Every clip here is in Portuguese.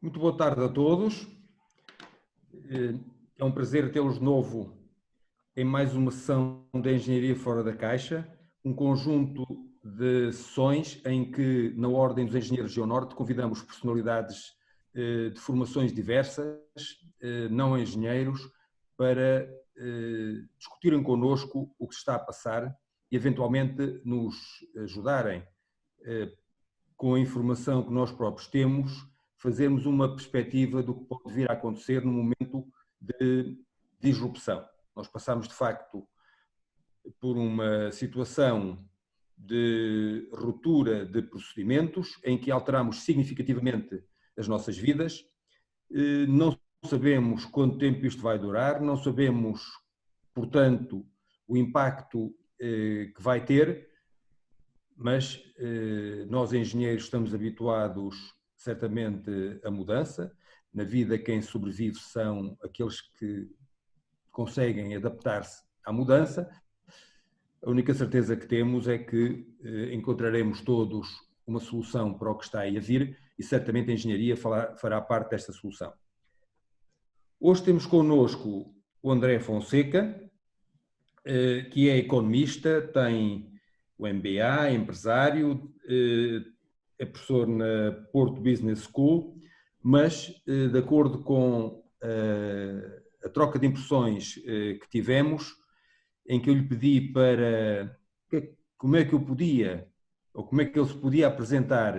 Muito boa tarde a todos. É um prazer tê-los de novo em mais uma sessão da Engenharia Fora da Caixa, um conjunto de sessões em que, na Ordem dos Engenheiros Geonorte, convidamos personalidades de formações diversas, não engenheiros, para discutirem connosco o que se está a passar e, eventualmente, nos ajudarem, com a informação que nós próprios temos, fazermos uma perspectiva do que pode vir a acontecer no momento de disrupção. Nós passamos, de facto, por uma situação de ruptura de procedimentos em que alteramos significativamente as nossas vidas. Não sabemos quanto tempo isto vai durar, não sabemos, portanto, o impacto que vai ter, mas nós engenheiros estamos habituados certamente à mudança. Na vida quem sobrevive são aqueles que conseguem adaptar-se à mudança. A única certeza que temos é que encontraremos todos uma solução para o que está aí a vir e certamente a engenharia fará parte desta solução. Hoje temos connosco o André Fonseca, que é economista, tem o MBA, é empresário, é professor na Porto Business School, mas de acordo com a troca de impressões que tivemos, em que eu lhe pedi para como é que eu podia, ou como é que ele se podia apresentar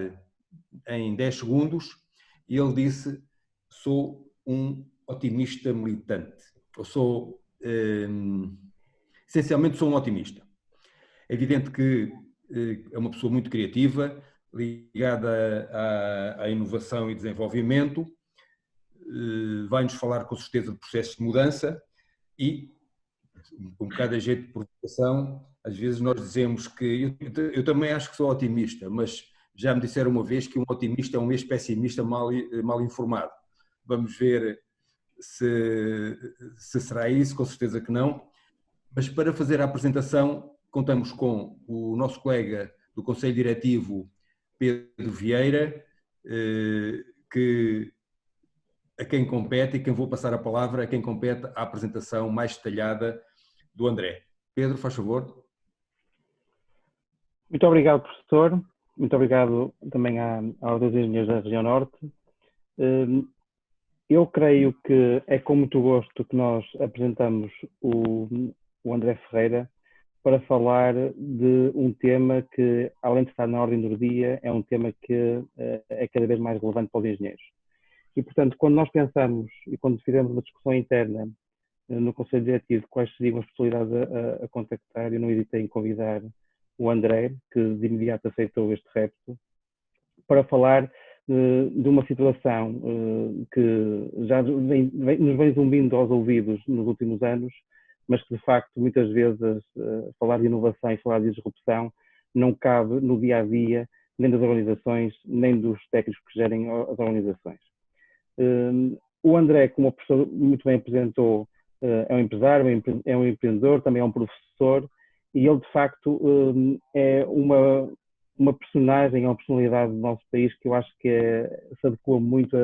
em 10 segundos, e ele disse: sou um otimista militante, essencialmente sou um otimista. É evidente que é uma pessoa muito criativa, ligada à inovação e desenvolvimento, vai-nos falar com certeza de processos de mudança e, com um bocado de jeito de provocação, às vezes nós dizemos que eu também acho que sou otimista, mas já me disseram uma vez que um otimista é um ex-pessimista mal informado. Vamos ver se será isso, com certeza que não. Mas para fazer a apresentação contamos com o nosso colega do Conselho Diretivo, Pedro Vieira, a quem compete, e quem vou passar a palavra, a quem compete a apresentação mais detalhada do André. Pedro, faz favor. Muito obrigado, professor. Muito obrigado também à Ordem dos Engenheiros da Região Norte. Eu creio que é com muito gosto que nós apresentamos o André Ferreira para falar de um tema que, além de estar na ordem do dia, é um tema que é cada vez mais relevante para os engenheiros. E, portanto, quando nós pensamos e quando fizemos uma discussão interna no Conselho Diretivo de quais seriam as possibilidades a contactar, eu não hesitei em convidar o André, que de imediato aceitou este repto, para falar de uma situação que já nos vem zumbindo aos ouvidos nos últimos anos, mas que de facto muitas vezes falar de inovação e falar de disrupção não cabe no dia a dia nem das organizações, nem dos técnicos que gerem as organizações. O André, como o professor muito bem apresentou, é um empresário, é um empreendedor, também é um professor, e ele de facto é uma personagem, é uma personalidade do nosso país que eu acho que se adequa muito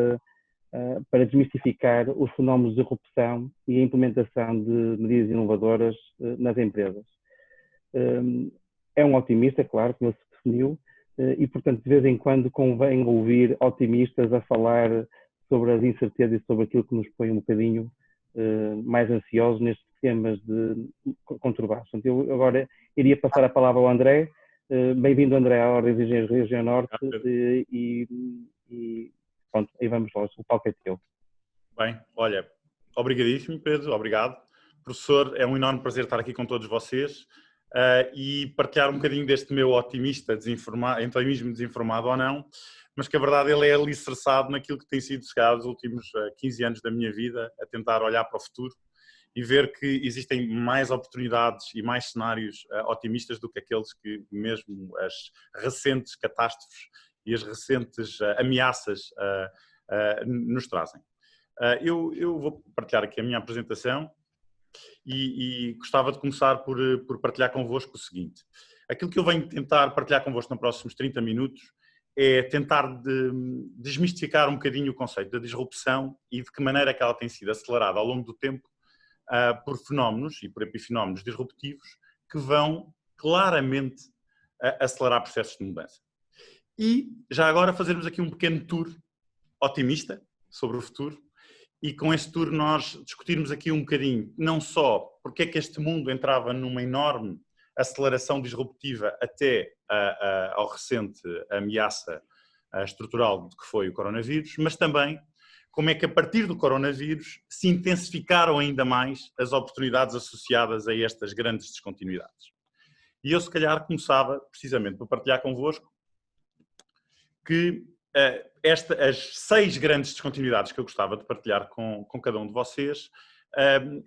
para desmistificar os fenómenos de disrupção e a implementação de medidas inovadoras nas empresas. É um otimista, claro, como ele se definiu, e portanto de vez em quando convém ouvir otimistas a falar sobre as incertezas e sobre aquilo que nos põe um bocadinho mais ansiosos nestes temas conturbados. Portanto, eu agora iria passar a palavra ao André. Bem-vindo, André, à Ordem dos Engenheiros da Região Norte, e pronto, aí vamos lá, o palco é teu. Bem, olha, obrigadíssimo, Pedro, obrigado. Professor, é um enorme prazer estar aqui com todos vocês e partilhar um bocadinho deste meu otimista, otimismo desinformado ou não, mas que a verdade ele é alicerçado naquilo que tem sido chegado os últimos 15 anos da minha vida, a tentar olhar para o futuro e ver que existem mais oportunidades e mais cenários otimistas do que aqueles que mesmo as recentes catástrofes e as recentes ameaças nos trazem. Eu vou partilhar aqui a minha apresentação e gostava de começar por partilhar convosco o seguinte. Aquilo que eu venho tentar partilhar convosco nos próximos 30 minutos é tentar desmistificar um bocadinho o conceito da disrupção e de que maneira é que ela tem sido acelerada ao longo do tempo por fenómenos e por epifenómenos disruptivos que vão claramente acelerar processos de mudança. E já agora fazermos aqui um pequeno tour otimista sobre o futuro e com este tour nós discutirmos aqui um bocadinho não só porque é que este mundo entrava numa enorme aceleração disruptiva até ao recente ameaça estrutural que foi o coronavírus, mas também como é que a partir do coronavírus se intensificaram ainda mais as oportunidades associadas a estas grandes descontinuidades. E eu se calhar começava precisamente por partilhar convosco que as 6 grandes descontinuidades que eu gostava de partilhar com cada um de vocês,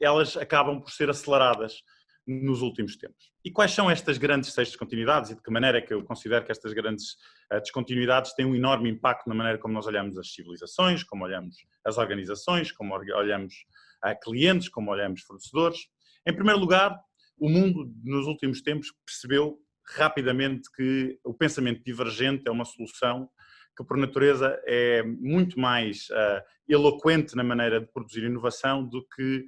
elas acabam por ser aceleradas nos últimos tempos. E quais são estas grandes 6 descontinuidades e de que maneira é que eu considero que estas grandes descontinuidades têm um enorme impacto na maneira como nós olhamos as civilizações, como olhamos as organizações, como olhamos clientes, como olhamos fornecedores. Em primeiro lugar, o mundo nos últimos tempos percebeu rapidamente que o pensamento divergente é uma solução que por natureza é muito mais eloquente na maneira de produzir inovação do que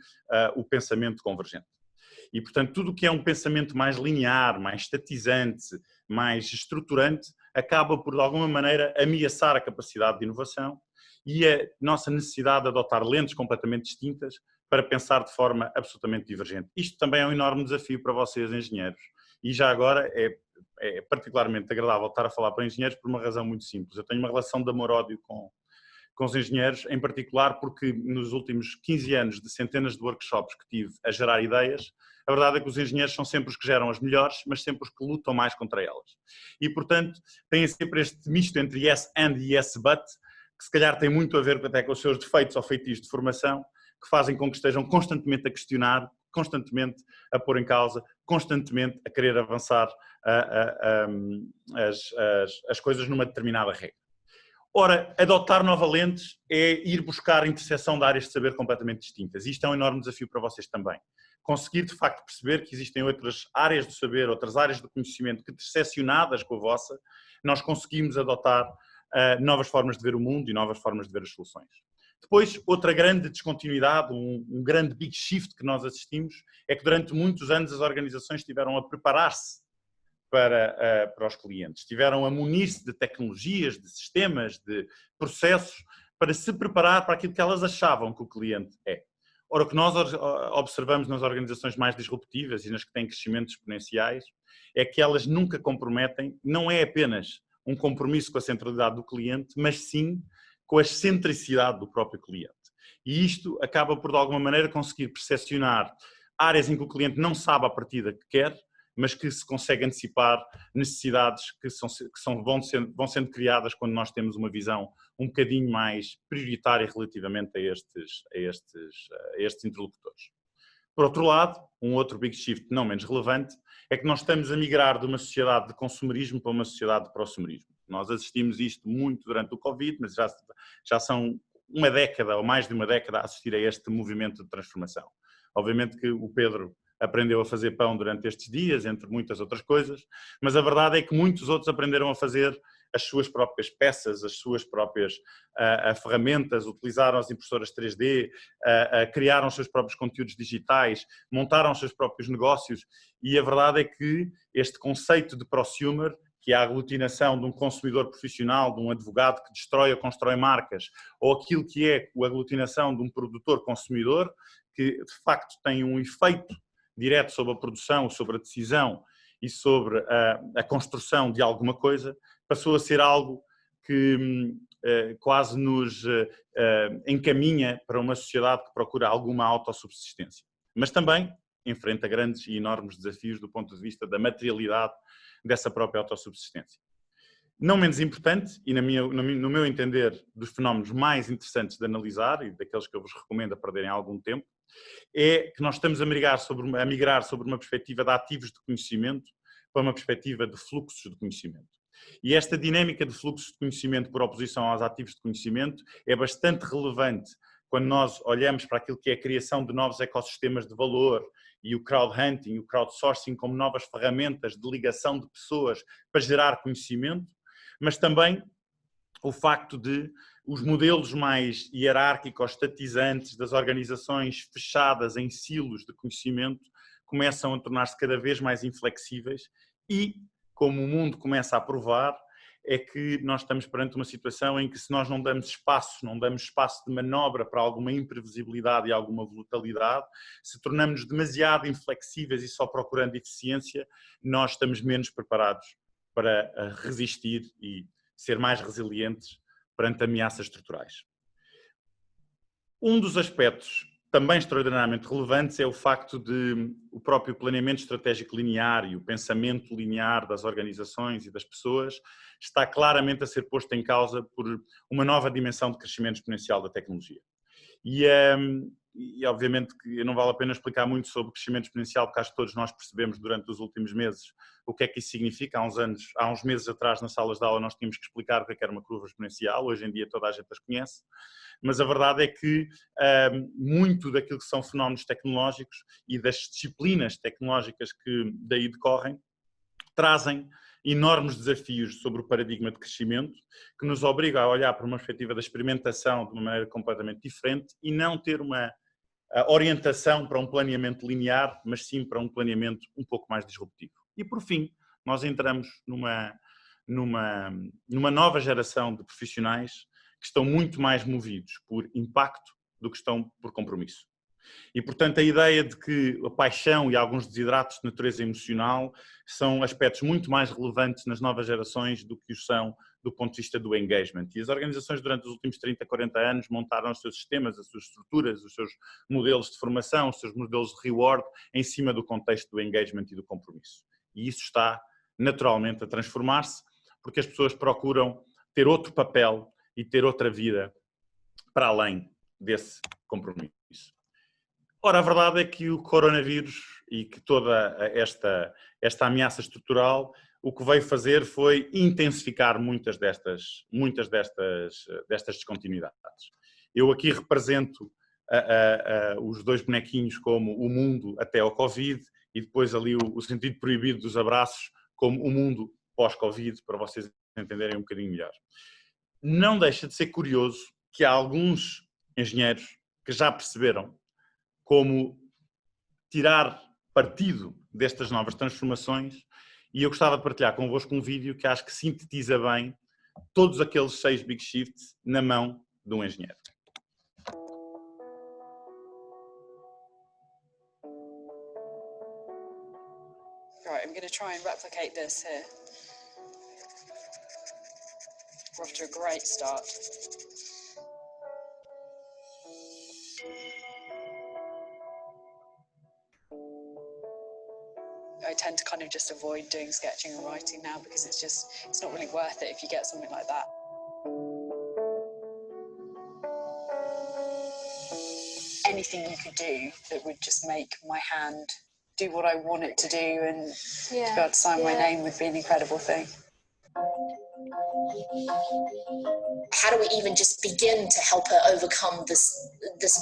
o pensamento convergente. E, portanto, tudo o que é um pensamento mais linear, mais estatizante, mais estruturante, acaba por, de alguma maneira, ameaçar a capacidade de inovação e a nossa necessidade de adotar lentes completamente distintas para pensar de forma absolutamente divergente. Isto também é um enorme desafio para vocês, engenheiros. E já agora é particularmente agradável estar a falar para engenheiros por uma razão muito simples. Eu tenho uma relação de amor-ódio com os engenheiros, em particular porque nos últimos 15 anos de centenas de workshops que tive a gerar ideias, a verdade é que os engenheiros são sempre os que geram as melhores, mas sempre os que lutam mais contra elas. E, portanto, têm sempre este misto entre yes and e yes but, que se calhar tem muito a ver até com os seus defeitos ou feitiços de formação, que fazem com que estejam constantemente a questionar, constantemente a pôr em causa, constantemente a querer avançar as coisas numa determinada regra. Ora, adotar novas lentes é ir buscar a interseção de áreas de saber completamente distintas. Isto é um enorme desafio para vocês também. Conseguir, de facto, perceber que existem outras áreas do saber, outras áreas do conhecimento que, intersecionadas com a vossa, nós conseguimos adotar novas formas de ver o mundo e novas formas de ver as soluções. Depois, outra grande descontinuidade, um grande big shift que nós assistimos, é que durante muitos anos as organizações estiveram a preparar-se para os clientes, estiveram a munir-se de tecnologias, de sistemas, de processos, para se preparar para aquilo que elas achavam que o cliente é. Ora, o que nós observamos nas organizações mais disruptivas e nas que têm crescimentos exponenciais é que elas nunca comprometem, não é apenas um compromisso com a centralidade do cliente, mas sim com a excentricidade do próprio cliente. E isto acaba por, de alguma maneira, conseguir percepcionar áreas em que o cliente não sabe à partida que quer, mas que se consegue antecipar necessidades que vão sendo criadas quando nós temos uma visão um bocadinho mais prioritária relativamente a estes interlocutores. Por outro lado, um outro big shift não menos relevante é que nós estamos a migrar de uma sociedade de consumerismo para uma sociedade de prosumerismo. Nós assistimos isto muito durante o Covid, mas já são uma década ou mais de uma década a assistir a este movimento de transformação. Obviamente que o Pedro aprendeu a fazer pão durante estes dias, entre muitas outras coisas, mas a verdade é que muitos outros aprenderam a fazer as suas próprias peças, as suas próprias ferramentas, utilizaram as impressoras 3D, criaram os seus próprios conteúdos digitais, montaram os seus próprios negócios e a verdade é que este conceito de prosumer, que é a aglutinação de um consumidor profissional, de um advogado que destrói ou constrói marcas, ou aquilo que é a aglutinação de um produtor consumidor, que de facto tem um efeito direto sobre a produção, sobre a decisão e sobre a construção de alguma coisa, passou a ser algo que quase nos encaminha para uma sociedade que procura alguma autossubsistência. Mas também enfrenta grandes e enormes desafios do ponto de vista da materialidade dessa própria autossubsistência. Não menos importante, e no meu entender, dos fenómenos mais interessantes de analisar e daqueles que eu vos recomendo a perderem algum tempo, é que nós estamos a migrar sobre uma perspectiva de ativos de conhecimento para uma perspectiva de fluxos de conhecimento. E esta dinâmica de fluxos de conhecimento por oposição aos ativos de conhecimento é bastante relevante quando nós olhamos para aquilo que é a criação de novos ecossistemas de valor e o crowdhunting, o crowdsourcing como novas ferramentas de ligação de pessoas para gerar conhecimento, mas também o facto de os modelos mais hierárquicos, estatizantes das organizações fechadas em silos de conhecimento começam a tornar-se cada vez mais inflexíveis e, como o mundo começa a provar, é que nós estamos perante uma situação em que, se nós não damos espaço de manobra para alguma imprevisibilidade e alguma volatilidade, se tornamos demasiado inflexíveis e só procurando eficiência, nós estamos menos preparados para resistir e ser mais resilientes perante ameaças estruturais. Um dos aspectos também extraordinariamente relevantes é o facto de o próprio planeamento estratégico linear e o pensamento linear das organizações e das pessoas está claramente a ser posto em causa por uma nova dimensão de crescimento exponencial da tecnologia. E obviamente que não vale a pena explicar muito sobre o crescimento exponencial, porque acho que todos nós percebemos durante os últimos meses o que é que isso significa. Há uns meses atrás, nas salas de aula, nós tínhamos que explicar o que era uma curva exponencial. Hoje em dia toda a gente as conhece, mas a verdade é que muito daquilo que são fenómenos tecnológicos e das disciplinas tecnológicas que daí decorrem trazem enormes desafios sobre o paradigma de crescimento, que nos obriga a olhar para uma perspectiva da experimentação de uma maneira completamente diferente e não ter uma orientação para um planeamento linear, mas sim para um planeamento um pouco mais disruptivo. E por fim, nós entramos numa nova geração de profissionais que estão muito mais movidos por impacto do que estão por compromisso. E, portanto, a ideia de que a paixão e alguns desidratos de natureza emocional são aspectos muito mais relevantes nas novas gerações do que os são do ponto de vista do engagement. E as organizações, durante os últimos 30, 40 anos, montaram os seus sistemas, as suas estruturas, os seus modelos de formação, os seus modelos de reward em cima do contexto do engagement e do compromisso. E isso está naturalmente a transformar-se, porque as pessoas procuram ter outro papel e ter outra vida para além desse compromisso. Ora, a verdade é que o coronavírus e que toda esta ameaça estrutural o que veio fazer foi intensificar muitas destas descontinuidades. Eu aqui represento os dois bonequinhos como o mundo até ao Covid e depois ali o sentido proibido dos abraços como o mundo pós-Covid, para vocês entenderem um bocadinho melhor. Não deixa de ser curioso que há alguns engenheiros que já perceberam como tirar partido destas novas transformações, e eu gostava de partilhar convosco um vídeo que acho que sintetiza bem todos aqueles 6 big shifts na mão de um engenheiro. Right, I'm going to try and replicate this here. We're off to a great start. I tend to kind of just avoid doing sketching and writing now because it's not really worth it if you get something like that. Anything you could do that would just make my hand do what I want it to do and to be able to sign my name would be an incredible thing. How do we even just begin to help her overcome this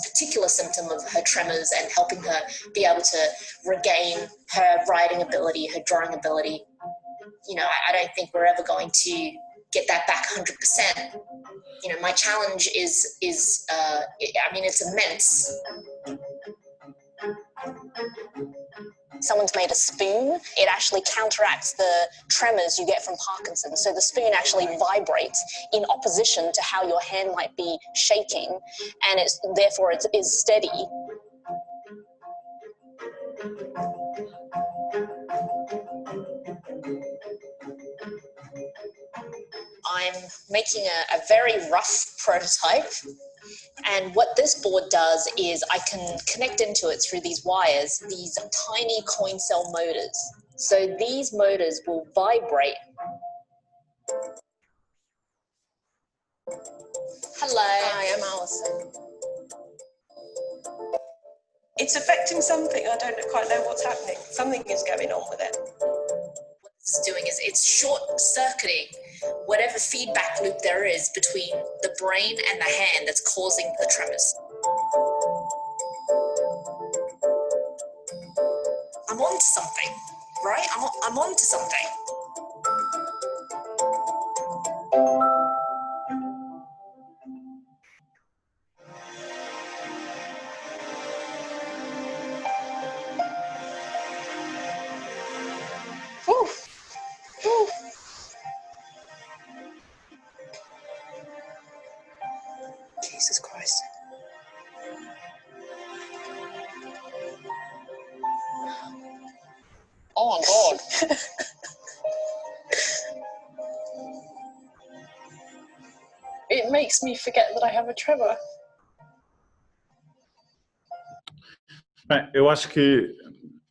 particular symptom of her tremors and helping her be able to regain her writing ability, her drawing ability? You know, I don't think we're ever going to get that back 100%. You know, my challenge is it's immense. Someone's made a spoon, it actually counteracts the tremors you get from Parkinson's. So the spoon actually vibrates in opposition to how your hand might be shaking, and therefore it is steady. I'm making a very rough prototype. And what this board does is I can connect into it through these wires, these tiny coin cell motors. So these motors will vibrate. Hello. Hi, I'm Alison. It's affecting something. I don't quite know what's happening. Something is going on with it. What this is doing is it's short-circuiting whatever feedback loop there is between the brain and the hand that's causing the tremors. I'm on to something, right? I'm on to something. Jesus Christ. Oh my God. It makes me forget that I have a tremor. Bem, eu acho que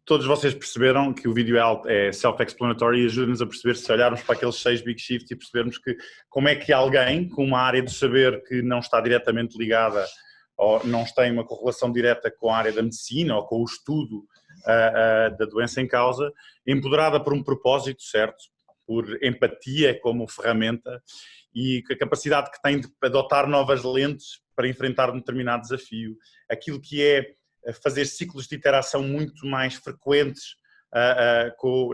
todos vocês perceberam que o vídeo é self-explanatory e ajuda-nos a perceber, se olharmos para aqueles 6 big shifts e percebermos que como é que alguém com uma área do saber que não está diretamente ligada ou não tem uma correlação direta com a área da medicina ou com o estudo da doença em causa, empoderada por um propósito, certo? Por empatia como ferramenta e a capacidade que tem de adotar novas lentes para enfrentar um determinado desafio, aquilo que é fazer ciclos de interação muito mais frequentes,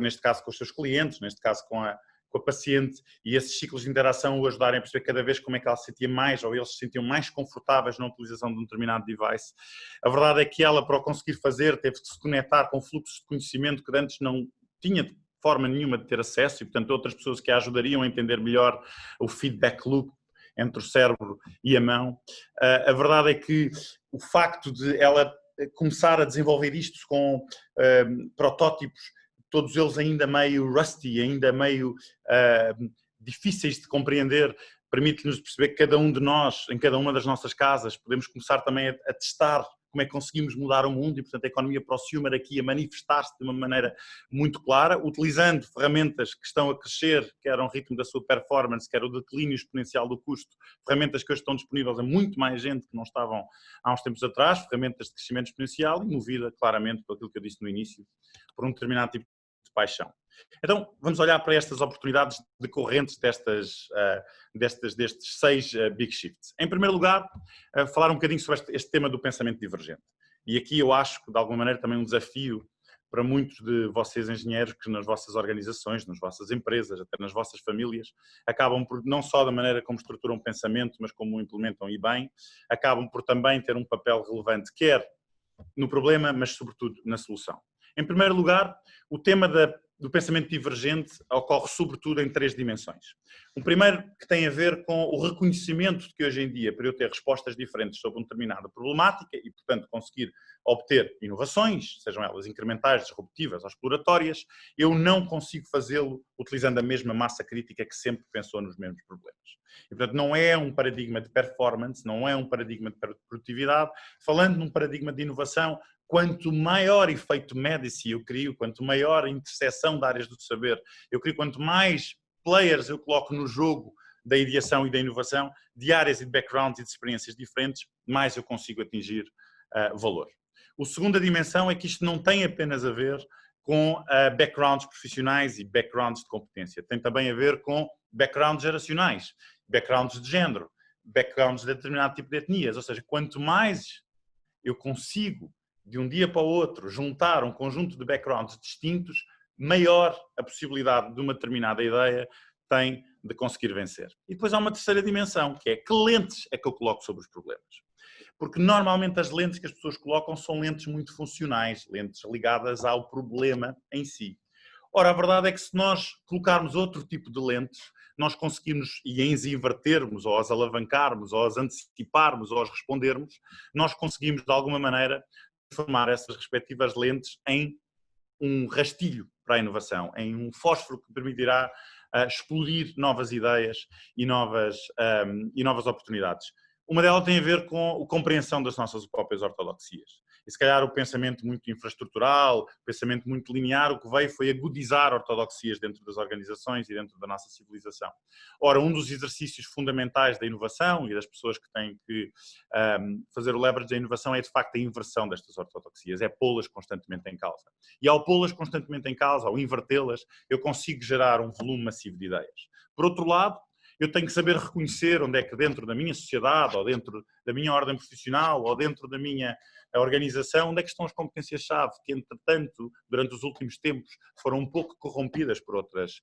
neste caso com os seus clientes, neste caso com a paciente, e esses ciclos de interação o ajudarem a perceber cada vez como é que ela se sentia mais, ou eles se sentiam mais confortáveis na utilização de um determinado device. A verdade é que ela, para o conseguir fazer, teve que se conectar com fluxos de conhecimento que antes não tinha de forma nenhuma de ter acesso, e portanto outras pessoas que a ajudariam a entender melhor o feedback loop entre o cérebro e a mão. A verdade é que o facto de ela começar a desenvolver isto com protótipos, todos eles ainda meio rusty, ainda meio difíceis de compreender, permite-nos perceber que cada um de nós, em cada uma das nossas casas, podemos começar também a testar como é que conseguimos mudar o mundo e, portanto, a economia prosumer aqui a manifestar-se de uma maneira muito clara, utilizando ferramentas que estão a crescer, quer ao ritmo da sua performance, quer o declínio exponencial do custo, ferramentas que hoje estão disponíveis a muito mais gente que não estavam há uns tempos atrás, ferramentas de crescimento exponencial e movida claramente por aquilo que eu disse no início, por um determinado tipo de paixão. Então, vamos olhar para estas oportunidades decorrentes destes 6 big shifts. Em primeiro lugar, falar um bocadinho sobre este tema do pensamento divergente. E aqui eu acho que, de alguma maneira, também um desafio para muitos de vocês engenheiros que nas vossas organizações, nas vossas empresas, até nas vossas famílias, acabam por, não só da maneira como estruturam o pensamento, mas como o implementam e bem, acabam por também ter um papel relevante, quer no problema, mas sobretudo na solução. Em primeiro lugar, o tema do pensamento divergente ocorre sobretudo em 3 dimensões. O primeiro que tem a ver com o reconhecimento de que hoje em dia, para eu ter respostas diferentes sobre uma determinada problemática e, portanto, conseguir obter inovações, sejam elas incrementais, disruptivas ou exploratórias, eu não consigo fazê-lo utilizando a mesma massa crítica que sempre pensou nos mesmos problemas. E, portanto, não é um paradigma de performance, não é um paradigma de produtividade. Falando num paradigma de inovação, quanto maior efeito médici eu crio, quanto maior a interseção de áreas do saber eu crio, quanto mais players eu coloco no jogo da ideação e da inovação, de áreas e de backgrounds e de experiências diferentes, mais eu consigo atingir valor. A segunda dimensão é que isto não tem apenas a ver com backgrounds profissionais e backgrounds de competência, tem também a ver com backgrounds geracionais, backgrounds de género, backgrounds de determinado tipo de etnias, ou seja, quanto mais eu consigo de um dia para o outro juntar um conjunto de backgrounds distintos, maior a possibilidade de uma determinada ideia tem de conseguir vencer. E depois há uma terceira dimensão, que é que lentes é que eu coloco sobre os problemas. Porque normalmente as lentes que as pessoas colocam são lentes muito funcionais, lentes ligadas ao problema em si. Ora, a verdade é que se nós colocarmos outro tipo de lentes, nós conseguimos, e as invertermos, ou as alavancarmos, ou as anteciparmos, ou as respondermos, nós conseguimos de alguma maneira transformar essas respectivas lentes em um rastilho para a inovação, em um fósforo que permitirá explodir novas ideias e novas oportunidades. Uma delas tem a ver com a compreensão das nossas próprias ortodoxias. E se calhar o pensamento muito infraestrutural, o pensamento muito linear, o que veio foi agudizar ortodoxias dentro das organizações e dentro da nossa civilização. Ora, um dos exercícios fundamentais da inovação e das pessoas que têm que fazer o leverage da inovação é de facto a inversão destas ortodoxias, é pô-las constantemente em causa. E ao pô-las constantemente em causa, ao invertê-las, eu consigo gerar um volume massivo de ideias. Por outro lado, eu tenho que saber reconhecer onde é que dentro da minha sociedade, ou dentro da minha ordem profissional, ou dentro da minha organização, onde é que estão as competências-chave, que entretanto, durante os últimos tempos, foram um pouco corrompidas por outros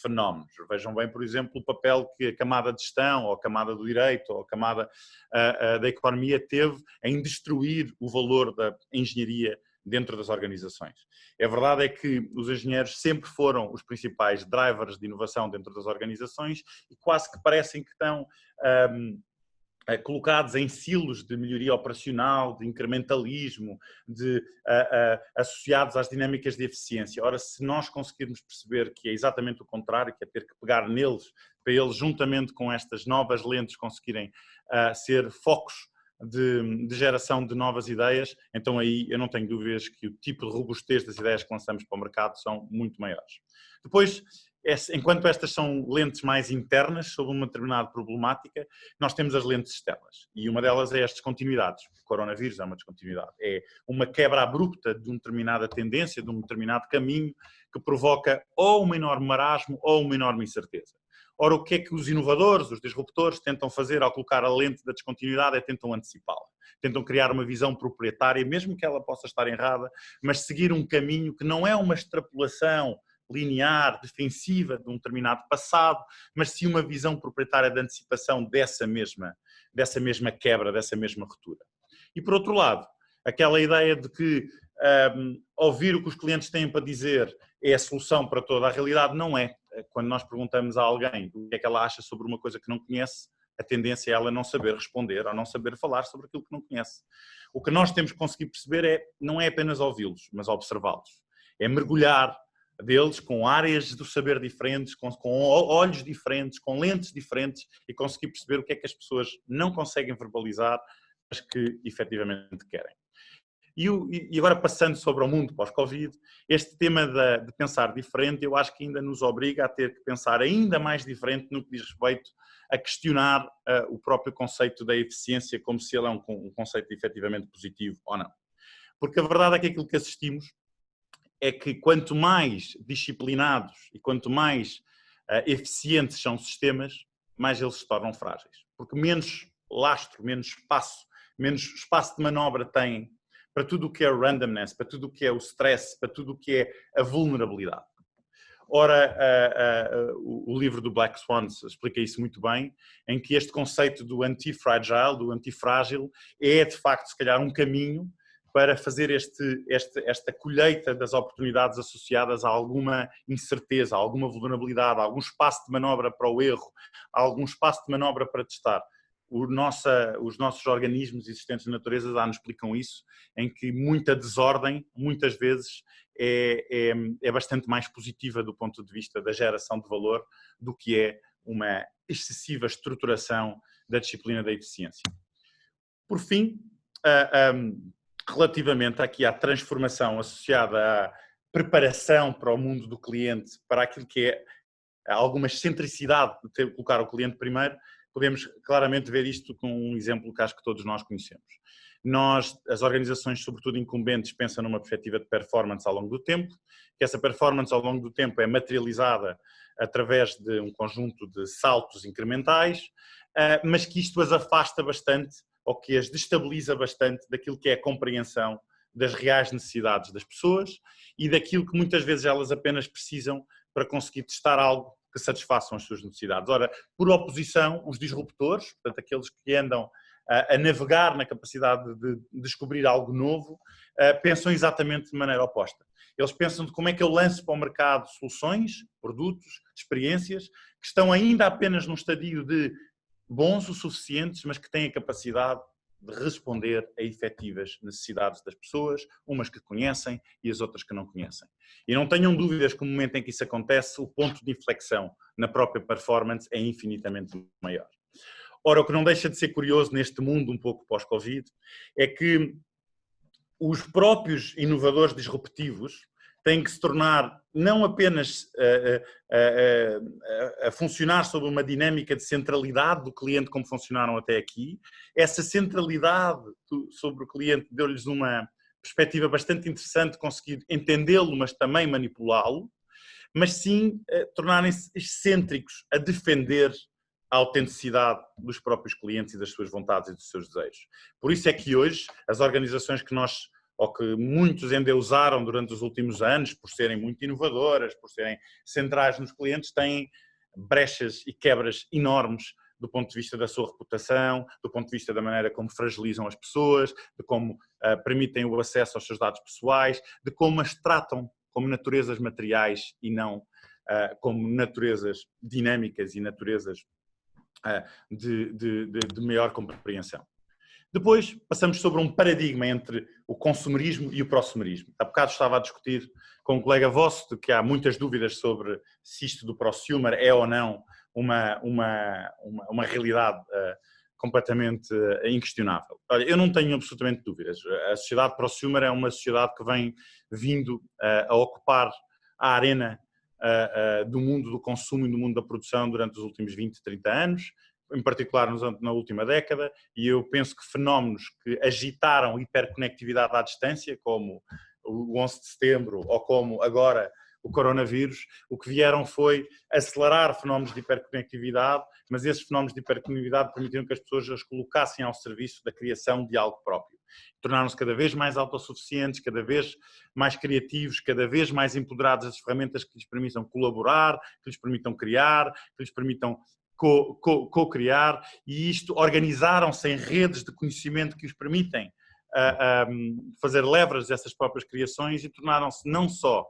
fenómenos. Vejam bem, por exemplo, o papel que a camada de gestão, ou a camada do direito, ou a camada da economia teve em destruir o valor da engenharia dentro das organizações. A verdade é que os engenheiros sempre foram os principais drivers de inovação dentro das organizações e quase que parecem que estão colocados em silos de melhoria operacional, de incrementalismo, associados às dinâmicas de eficiência. Ora, se nós conseguirmos perceber que é exatamente o contrário, que é ter que pegar neles, para eles, juntamente com estas novas lentes, conseguirem ser focos de geração de novas ideias, então aí eu não tenho dúvidas que o tipo de robustez das ideias que lançamos para o mercado são muito maiores. Depois, enquanto estas são lentes mais internas sobre uma determinada problemática, nós temos as lentes externas, e uma delas é as descontinuidades. O coronavírus é uma descontinuidade, é uma quebra abrupta de uma determinada tendência, de um determinado caminho, que provoca ou um enorme marasmo ou uma enorme incerteza. Ora, o que é que os inovadores, os disruptores, tentam fazer ao colocar a lente da descontinuidade? É tentam antecipá-la. Tentam criar uma visão proprietária, mesmo que ela possa estar errada, mas seguir um caminho que não é uma extrapolação linear, defensiva de um determinado passado, mas sim uma visão proprietária de antecipação dessa mesma quebra, dessa mesma ruptura. E por outro lado, aquela ideia de que ouvir o que os clientes têm para dizer é a solução para toda a realidade, não é. Quando nós perguntamos a alguém o que é que ela acha sobre uma coisa que não conhece, a tendência é ela não saber responder ou não saber falar sobre aquilo que não conhece. O que nós temos que conseguir perceber não é apenas ouvi-los, mas observá-los. É mergulhar deles com áreas do saber diferentes, com olhos diferentes, com lentes diferentes, e conseguir perceber o que é que as pessoas não conseguem verbalizar, mas que efetivamente querem. E agora, passando sobre o mundo pós-Covid, este tema de pensar diferente, eu acho que ainda nos obriga a ter que pensar ainda mais diferente no que diz respeito a questionar o próprio conceito da eficiência, como se ele é um conceito efetivamente positivo ou não. Porque a verdade é que aquilo que assistimos é que quanto mais disciplinados e quanto mais eficientes são os sistemas, mais eles se tornam frágeis. Porque menos lastro, menos espaço de manobra têm para tudo o que é o randomness, para tudo o que é o stress, para tudo o que é a vulnerabilidade. Ora, o livro do Black Swans explica isso muito bem, em que este conceito do anti-fragile, do antifrágil, é de facto se calhar um caminho para fazer esta colheita das oportunidades associadas a alguma incerteza, a alguma vulnerabilidade, a algum espaço de manobra para o erro, a algum espaço de manobra para testar. Os nossos organismos existentes na natureza já nos explicam isso, em que muita desordem, muitas vezes, é bastante mais positiva do ponto de vista da geração de valor do que é uma excessiva estruturação da disciplina da eficiência. Por fim, relativamente aqui à transformação associada à preparação para o mundo do cliente, para aquilo que é alguma excentricidade de colocar o cliente primeiro, podemos claramente ver isto com um exemplo que acho que todos nós conhecemos. As organizações, sobretudo incumbentes, pensam numa perspectiva de performance ao longo do tempo, que essa performance ao longo do tempo é materializada através de um conjunto de saltos incrementais, mas que isto as afasta bastante, ou que as destabiliza bastante daquilo que é a compreensão das reais necessidades das pessoas e daquilo que muitas vezes elas apenas precisam para conseguir testar algo que satisfaçam as suas necessidades. Ora, por oposição, os disruptores, portanto aqueles que andam a navegar na capacidade de descobrir algo novo, pensam exatamente de maneira oposta. Eles pensam de como é que eu lanço para o mercado soluções, produtos, experiências, que estão ainda apenas num estadio de bons o suficientes, mas que têm a capacidade de responder a efetivas necessidades das pessoas, umas que conhecem e as outras que não conhecem. E não tenham dúvidas que no momento em que isso acontece, o ponto de inflexão na própria performance é infinitamente maior. Ora, o que não deixa de ser curioso neste mundo um pouco pós-Covid é que os próprios inovadores disruptivos têm que se tornar não apenas a funcionar sobre uma dinâmica de centralidade do cliente como funcionaram até aqui. Essa centralidade sobre o cliente deu-lhes uma perspectiva bastante interessante de conseguir entendê-lo, mas também manipulá-lo, mas sim tornarem-se excêntricos a defender a autenticidade dos próprios clientes e das suas vontades e dos seus desejos. Por isso é que hoje as organizações que muitos endeusaram durante os últimos anos, por serem muito inovadoras, por serem centrais nos clientes, têm brechas e quebras enormes do ponto de vista da sua reputação, do ponto de vista da maneira como fragilizam as pessoas, de como permitem o acesso aos seus dados pessoais, de como as tratam como naturezas materiais e não como naturezas dinâmicas e naturezas de maior compreensão. Depois passamos sobre um paradigma entre o consumerismo e o prosumerismo. Há bocado estava a discutir com um colega vosso de que há muitas dúvidas sobre se isto do prosumer é ou não uma realidade completamente inquestionável. Olha, eu não tenho absolutamente dúvidas. A sociedade prosumer é uma sociedade que vem vindo a ocupar a arena do mundo do consumo e do mundo da produção durante os últimos 20, 30 anos, em particular na última década, e eu penso que fenómenos que agitaram hiperconectividade à distância, como o 11 de setembro ou como agora o coronavírus, o que vieram foi acelerar fenómenos de hiperconectividade, mas esses fenómenos de hiperconectividade permitiram que as pessoas as colocassem ao serviço da criação de algo próprio. Tornaram-se cada vez mais autossuficientes, cada vez mais criativos, cada vez mais empoderados das ferramentas que lhes permitam colaborar, que lhes permitam criar, que lhes permitam co-criar, e isto organizaram-se em redes de conhecimento que os permitem fazer levras dessas próprias criações e tornaram-se não só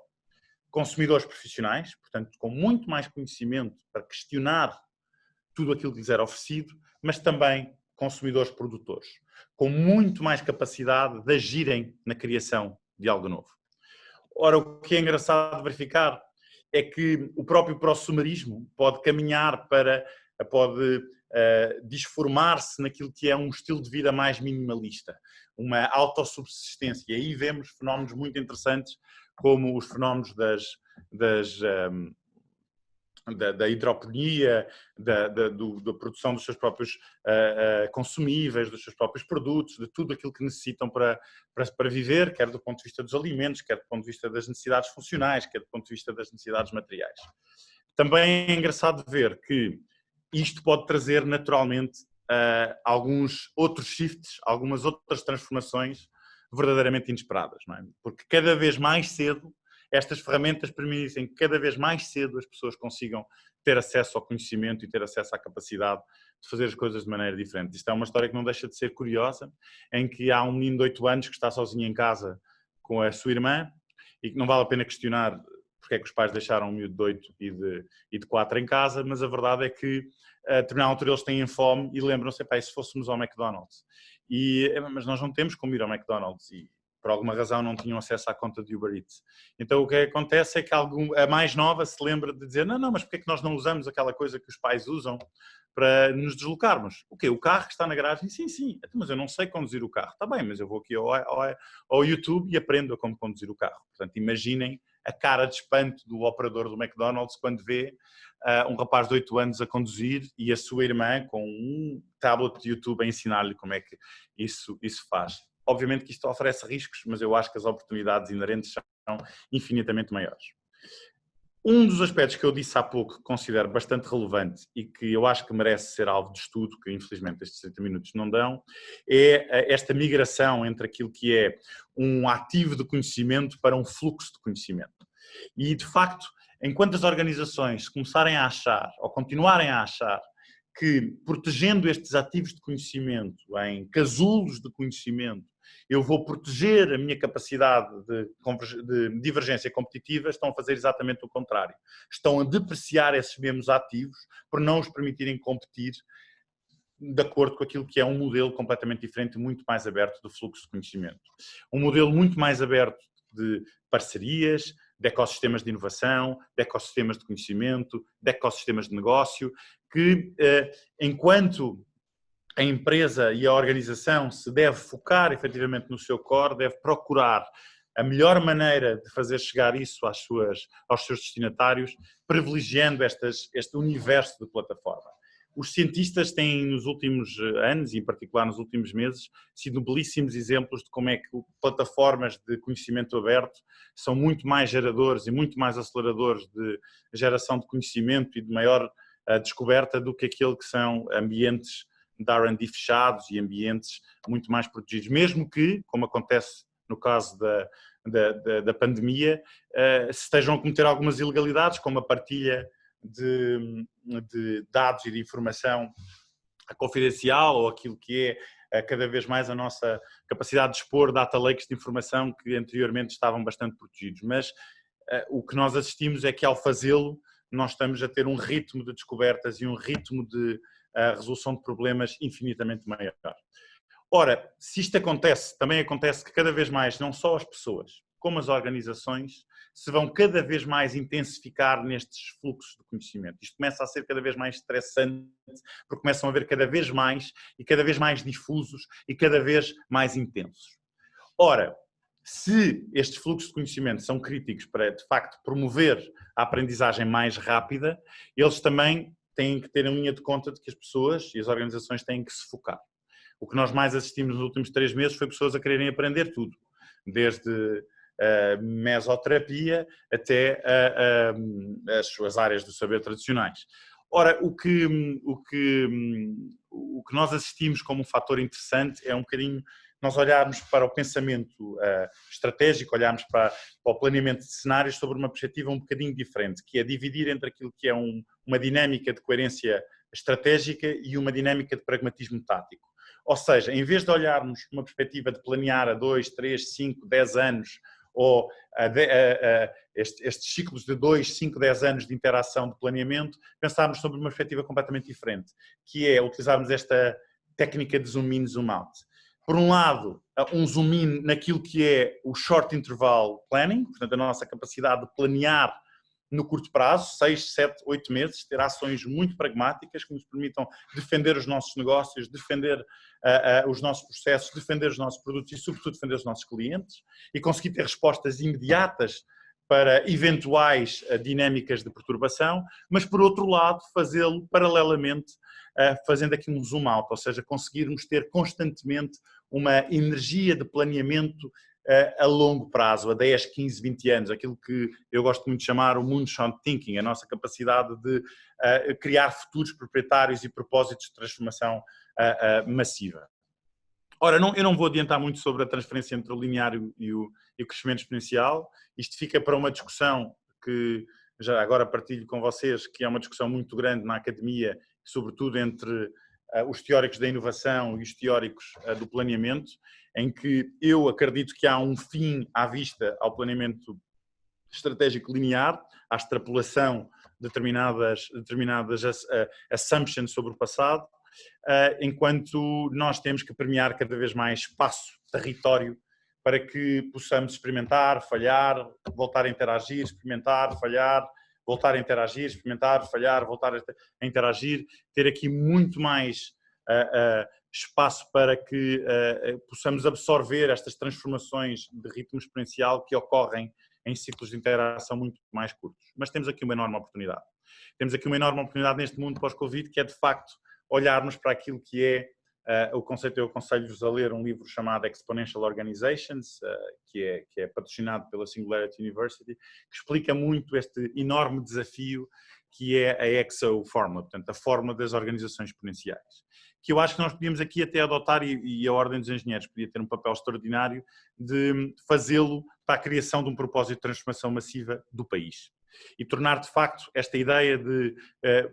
consumidores profissionais, portanto com muito mais conhecimento para questionar tudo aquilo que lhes era oferecido, mas também consumidores produtores, com muito mais capacidade de agirem na criação de algo novo. Ora, o que é engraçado verificar é que o próprio prosumerismo pode caminhar pode disformar-se naquilo que é um estilo de vida mais minimalista, uma autossubsistência. E aí vemos fenómenos muito interessantes, como os fenómenos da hidroponia, da produção dos seus próprios consumíveis, dos seus próprios produtos, de tudo aquilo que necessitam para viver, quer do ponto de vista dos alimentos, quer do ponto de vista das necessidades funcionais, quer do ponto de vista das necessidades materiais. Também é engraçado ver que isto pode trazer naturalmente alguns outros shifts, algumas outras transformações verdadeiramente inesperadas, não é? Porque cada vez mais cedo estas ferramentas permitem que cada vez mais cedo as pessoas consigam ter acesso ao conhecimento e ter acesso à capacidade de fazer as coisas de maneira diferente. Isto é uma história que não deixa de ser curiosa, em que há um menino de 8 anos que está sozinho em casa com a sua irmã e que não vale a pena questionar porque é que os pais deixaram um miúdo de 8 e de 4 em casa, mas a verdade é que a determinada altura eles têm fome e lembram-se, e se fôssemos ao McDonald's? Mas nós não temos como ir ao McDonald's e por alguma razão não tinham acesso à conta de Uber Eats. Então o que acontece é que a mais nova se lembra de dizer não, mas porque é que nós não usamos aquela coisa que os pais usam para nos deslocarmos? O quê? O carro que está na garagem? Sim, mas eu não sei conduzir o carro. Está bem, mas eu vou aqui ao YouTube e aprendo a como conduzir o carro. Portanto, imaginem a cara de espanto do operador do McDonald's quando vê um rapaz de 8 anos a conduzir e a sua irmã com um tablet de YouTube a ensinar-lhe como é que isso faz. Obviamente que isto oferece riscos, mas eu acho que as oportunidades inerentes são infinitamente maiores. Um dos aspectos que eu disse há pouco que considero bastante relevante e que eu acho que merece ser alvo de estudo, que infelizmente estes 30 minutos não dão, é esta migração entre aquilo que é um ativo de conhecimento para um fluxo de conhecimento. E, de facto, enquanto as organizações começarem a achar, ou continuarem a achar, que protegendo estes ativos de conhecimento em casulos de conhecimento, eu vou proteger a minha capacidade de divergência competitiva, estão a fazer exatamente o contrário. Estão a depreciar esses mesmos ativos por não os permitirem competir de acordo com aquilo que é um modelo completamente diferente, muito mais aberto do fluxo de conhecimento. Um modelo muito mais aberto de parcerias, de ecossistemas de inovação, de ecossistemas de conhecimento, de ecossistemas de negócio, que enquanto a empresa e a organização se deve focar efetivamente no seu core, deve procurar a melhor maneira de fazer chegar isso aos seus destinatários, privilegiando este universo de plataforma. Os cientistas têm nos últimos anos, e em particular nos últimos meses, sido belíssimos exemplos de como é que plataformas de conhecimento aberto são muito mais geradores e muito mais aceleradores de geração de conhecimento e de maior descoberta do que aquele que são ambientes de R&D fechados e ambientes muito mais protegidos, mesmo que, como acontece no caso da pandemia, se estejam a cometer algumas ilegalidades, como a partilha de dados e de informação confidencial ou aquilo que é cada vez mais a nossa capacidade de expor data lakes de informação que anteriormente estavam bastante protegidos. Mas o que nós assistimos é que ao fazê-lo nós estamos a ter um ritmo de descobertas e um ritmo de resolução de problemas infinitamente maior. Ora, se isto acontece, também acontece que cada vez mais, não só as pessoas, como as organizações, se vão cada vez mais intensificar nestes fluxos de conhecimento. Isto começa a ser cada vez mais estressante, porque começam a haver cada vez mais e cada vez mais difusos e cada vez mais intensos. Ora, se estes fluxos de conhecimento são críticos para, de facto, promover a aprendizagem mais rápida, eles também têm que ter em linha de conta de que as pessoas e as organizações têm que se focar. O que nós mais assistimos nos últimos 3 meses foi pessoas a quererem aprender tudo, desde a mesoterapia até as suas áreas do saber tradicionais. Ora, o que nós assistimos como um fator interessante é um bocadinho nós olharmos para o pensamento estratégico, olharmos para o planeamento de cenários sobre uma perspectiva um bocadinho diferente, que é dividir entre aquilo que é uma dinâmica de coerência estratégica e uma dinâmica de pragmatismo tático. Ou seja, em vez de olharmos uma perspectiva de planear a 2, 3, 5, 10 anos, ou estes ciclos de 2, 5, 10 anos de interação de planeamento, pensarmos sobre uma perspectiva completamente diferente, que é utilizarmos esta técnica de zoom in, zoom out. Por um lado, um zoom in naquilo que é o short interval planning, portanto a nossa capacidade de planear no curto prazo, 6, 7, 8 meses, ter ações muito pragmáticas que nos permitam defender os nossos negócios, defender os nossos processos, defender os nossos produtos e, sobretudo, defender os nossos clientes e conseguir ter respostas imediatas para eventuais dinâmicas de perturbação, mas, por outro lado, fazê-lo paralelamente, fazendo aqui um zoom out, ou seja, conseguirmos ter constantemente uma energia de planeamento a longo prazo, a 10, 15, 20 anos, aquilo que eu gosto muito de chamar o moonshot thinking, a nossa capacidade de criar futuros proprietários e propósitos de transformação massiva. Ora, eu não vou adiantar muito sobre a transferência entre o linear e o crescimento exponencial. Isto fica para uma discussão que já agora partilho com vocês, que é uma discussão muito grande na academia, sobretudo entre os teóricos da inovação e os teóricos do planeamento, em que eu acredito que há um fim à vista ao planeamento estratégico linear, à extrapolação de determinadas assumptions sobre o passado, enquanto nós temos que premiar cada vez mais espaço, território, para que possamos experimentar, falhar, voltar a interagir, experimentar, falhar, voltar a interagir, experimentar, falhar, voltar a interagir, ter aqui muito mais espaço para que possamos absorver estas transformações de ritmo exponencial que ocorrem em ciclos de interação muito mais curtos. Mas temos aqui uma enorme oportunidade. Temos aqui uma enorme oportunidade neste mundo pós-Covid, que é de facto olharmos para aquilo que é o conceito. Eu aconselho-vos a ler um livro chamado Exponential Organizations, que é patrocinado pela Singularity University, que explica muito este enorme desafio que é a EXO Fórmula, portanto a fórmula das organizações exponenciais, que eu acho que nós podíamos aqui até adotar, e a Ordem dos Engenheiros podia ter um papel extraordinário de fazê-lo para a criação de um propósito de transformação massiva do país e tornar de facto esta ideia de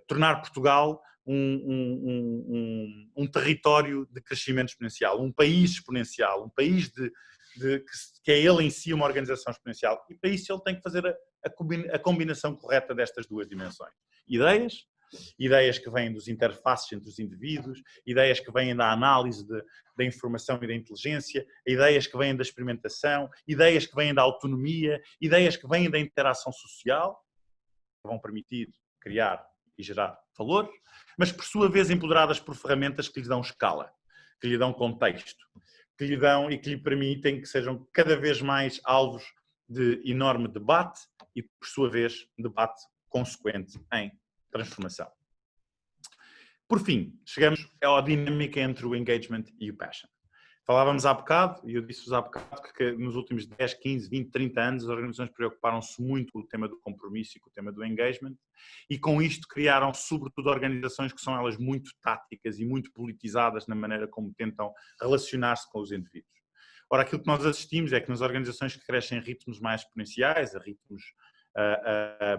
tornar Portugal um território de crescimento exponencial, um país exponencial, um país que é ele em si uma organização exponencial. E para isso ele tem que fazer a combinação correta destas duas dimensões. Ideias que vêm dos interfaces entre os indivíduos, ideias que vêm da análise da informação e da inteligência, ideias que vêm da experimentação, ideias que vêm da autonomia, ideias que vêm da interação social, que vão permitir criar e gerar valor, mas por sua vez empoderadas por ferramentas que lhes dão escala, que lhe dão contexto, que lhe dão e que lhe permitem que sejam cada vez mais alvos de enorme debate e, por sua vez, debate consequente em transformação. Por fim, chegamos à dinâmica entre o engagement e o passion. Falávamos há bocado, e eu disse-vos há bocado, que nos últimos 10, 15, 20, 30 anos as organizações preocuparam-se muito com o tema do compromisso e com o tema do engagement, e com isto criaram sobretudo organizações que são elas muito táticas e muito politizadas na maneira como tentam relacionar-se com os indivíduos. Ora, aquilo que nós assistimos é que nas organizações que crescem a ritmos mais exponenciais, a ritmos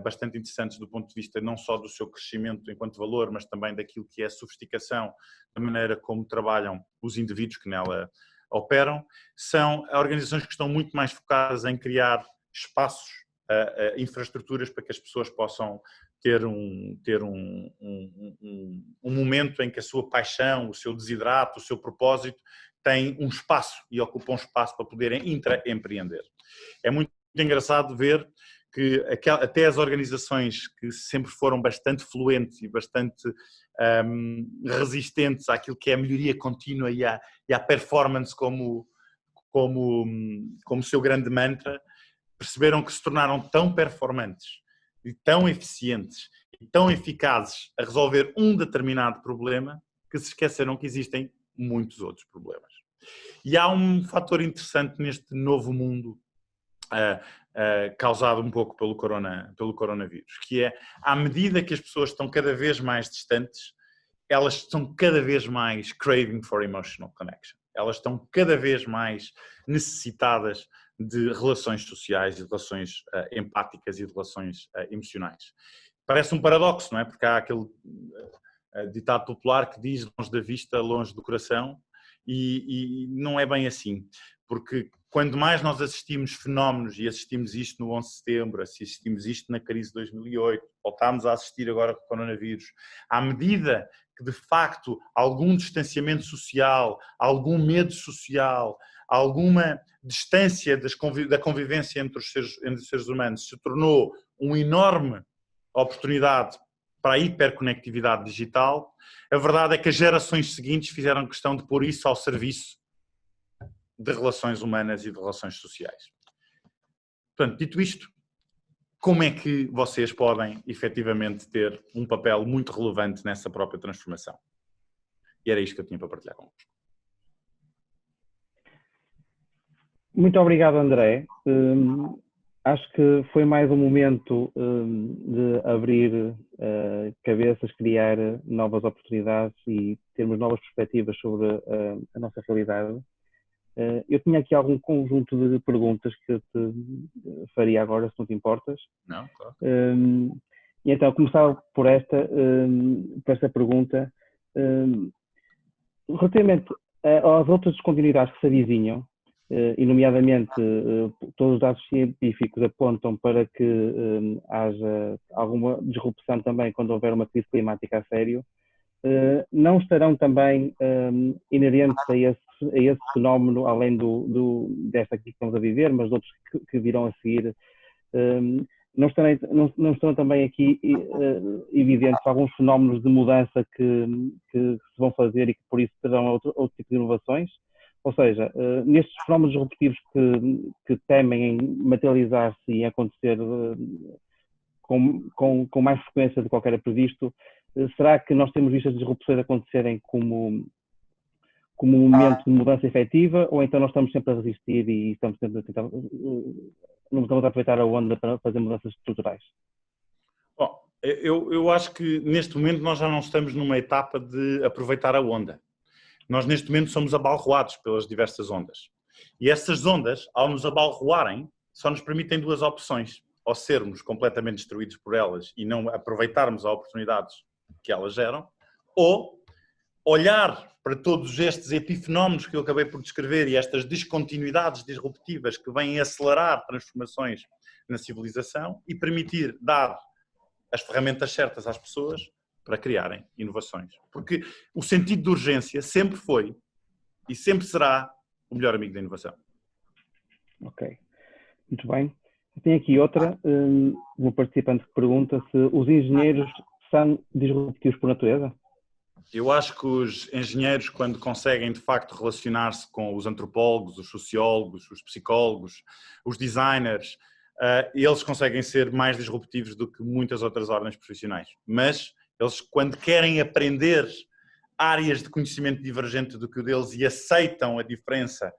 bastante interessantes do ponto de vista não só do seu crescimento enquanto valor, mas também daquilo que é a sofisticação da maneira como trabalham os indivíduos que nela operam, são organizações que estão muito mais focadas em criar espaços, infraestruturas para que as pessoas possam ter um momento em que a sua paixão, o seu desidrato, o seu propósito tem um espaço e ocupa um espaço para poderem intraempreender. É muito engraçado ver que até as organizações que sempre foram bastante fluentes e bastante resistentes àquilo que é a melhoria contínua e à performance como seu grande mantra, perceberam que se tornaram tão performantes e tão eficientes e tão eficazes a resolver um determinado problema que se esqueceram que existem muitos outros problemas. E há um fator interessante neste novo mundo causado um pouco pelo coronavírus, que é, à medida que as pessoas estão cada vez mais distantes, elas estão cada vez mais craving for emotional connection. Elas estão cada vez mais necessitadas de relações sociais, de relações empáticas e de relações emocionais. Parece um paradoxo, não é? Porque há aquele ditado popular que diz longe da vista, longe do coração, e não é bem assim. Porque quando mais nós assistimos fenómenos, e assistimos isto no 11 de setembro, assistimos isto na crise de 2008, voltámos a assistir agora com o coronavírus, à medida que de facto algum distanciamento social, algum medo social, alguma distância da convivência entre os seres humanos se tornou uma enorme oportunidade para a hiperconectividade digital, a verdade é que as gerações seguintes fizeram questão de pôr isso ao serviço de relações humanas e de relações sociais. Portanto, dito isto, como é que vocês podem efetivamente ter um papel muito relevante nessa própria transformação? E era isto que eu tinha para partilhar convosco. Muito obrigado, André. Acho que foi mais um momento de abrir cabeças, criar novas oportunidades e termos novas perspectivas sobre a nossa realidade. Eu tinha aqui algum conjunto de perguntas que eu te faria agora, se não te importas. Não, claro. E então, começava por esta pergunta. Relativamente às outras descontinuidades que se avizinham, e nomeadamente todos os dados científicos apontam para que haja alguma disrupção também quando houver uma crise climática a sério, não estarão também inerentes a esse fenómeno, além desta que estamos a viver, mas de outros que virão a seguir, não estão também aqui evidentes alguns fenómenos de mudança que se vão fazer e que por isso terão outro tipo de inovações? Ou seja, nestes fenómenos disruptivos que temem em materializar-se e acontecer com mais frequência do que qualquer previsto, será que nós temos visto as disrupções acontecerem como um momento de mudança efetiva, ou então nós estamos sempre a resistir e estamos sempre a tentar, não estamos a aproveitar a onda para fazer mudanças estruturais? Bom, eu acho que neste momento nós já não estamos numa etapa de aproveitar a onda. Nós neste momento somos abalroados pelas diversas ondas. E essas ondas, ao nos abalroarem, só nos permitem duas opções. Ou sermos completamente destruídos por elas e não aproveitarmos as oportunidades que elas geram, ou olhar para todos estes epifenómenos que eu acabei por descrever e estas descontinuidades disruptivas que vêm acelerar transformações na civilização e permitir dar as ferramentas certas às pessoas para criarem inovações. Porque o sentido de urgência sempre foi e sempre será o melhor amigo da inovação. Ok, muito bem. Tem aqui outra, um participante que pergunta se os engenheiros são disruptivos por natureza? Eu acho que os engenheiros, quando conseguem de facto relacionar-se com os antropólogos, os sociólogos, os psicólogos, os designers, eles conseguem ser mais disruptivos do que muitas outras ordens profissionais. Mas eles, quando querem aprender áreas de conhecimento divergente do que o deles e aceitam a diferença,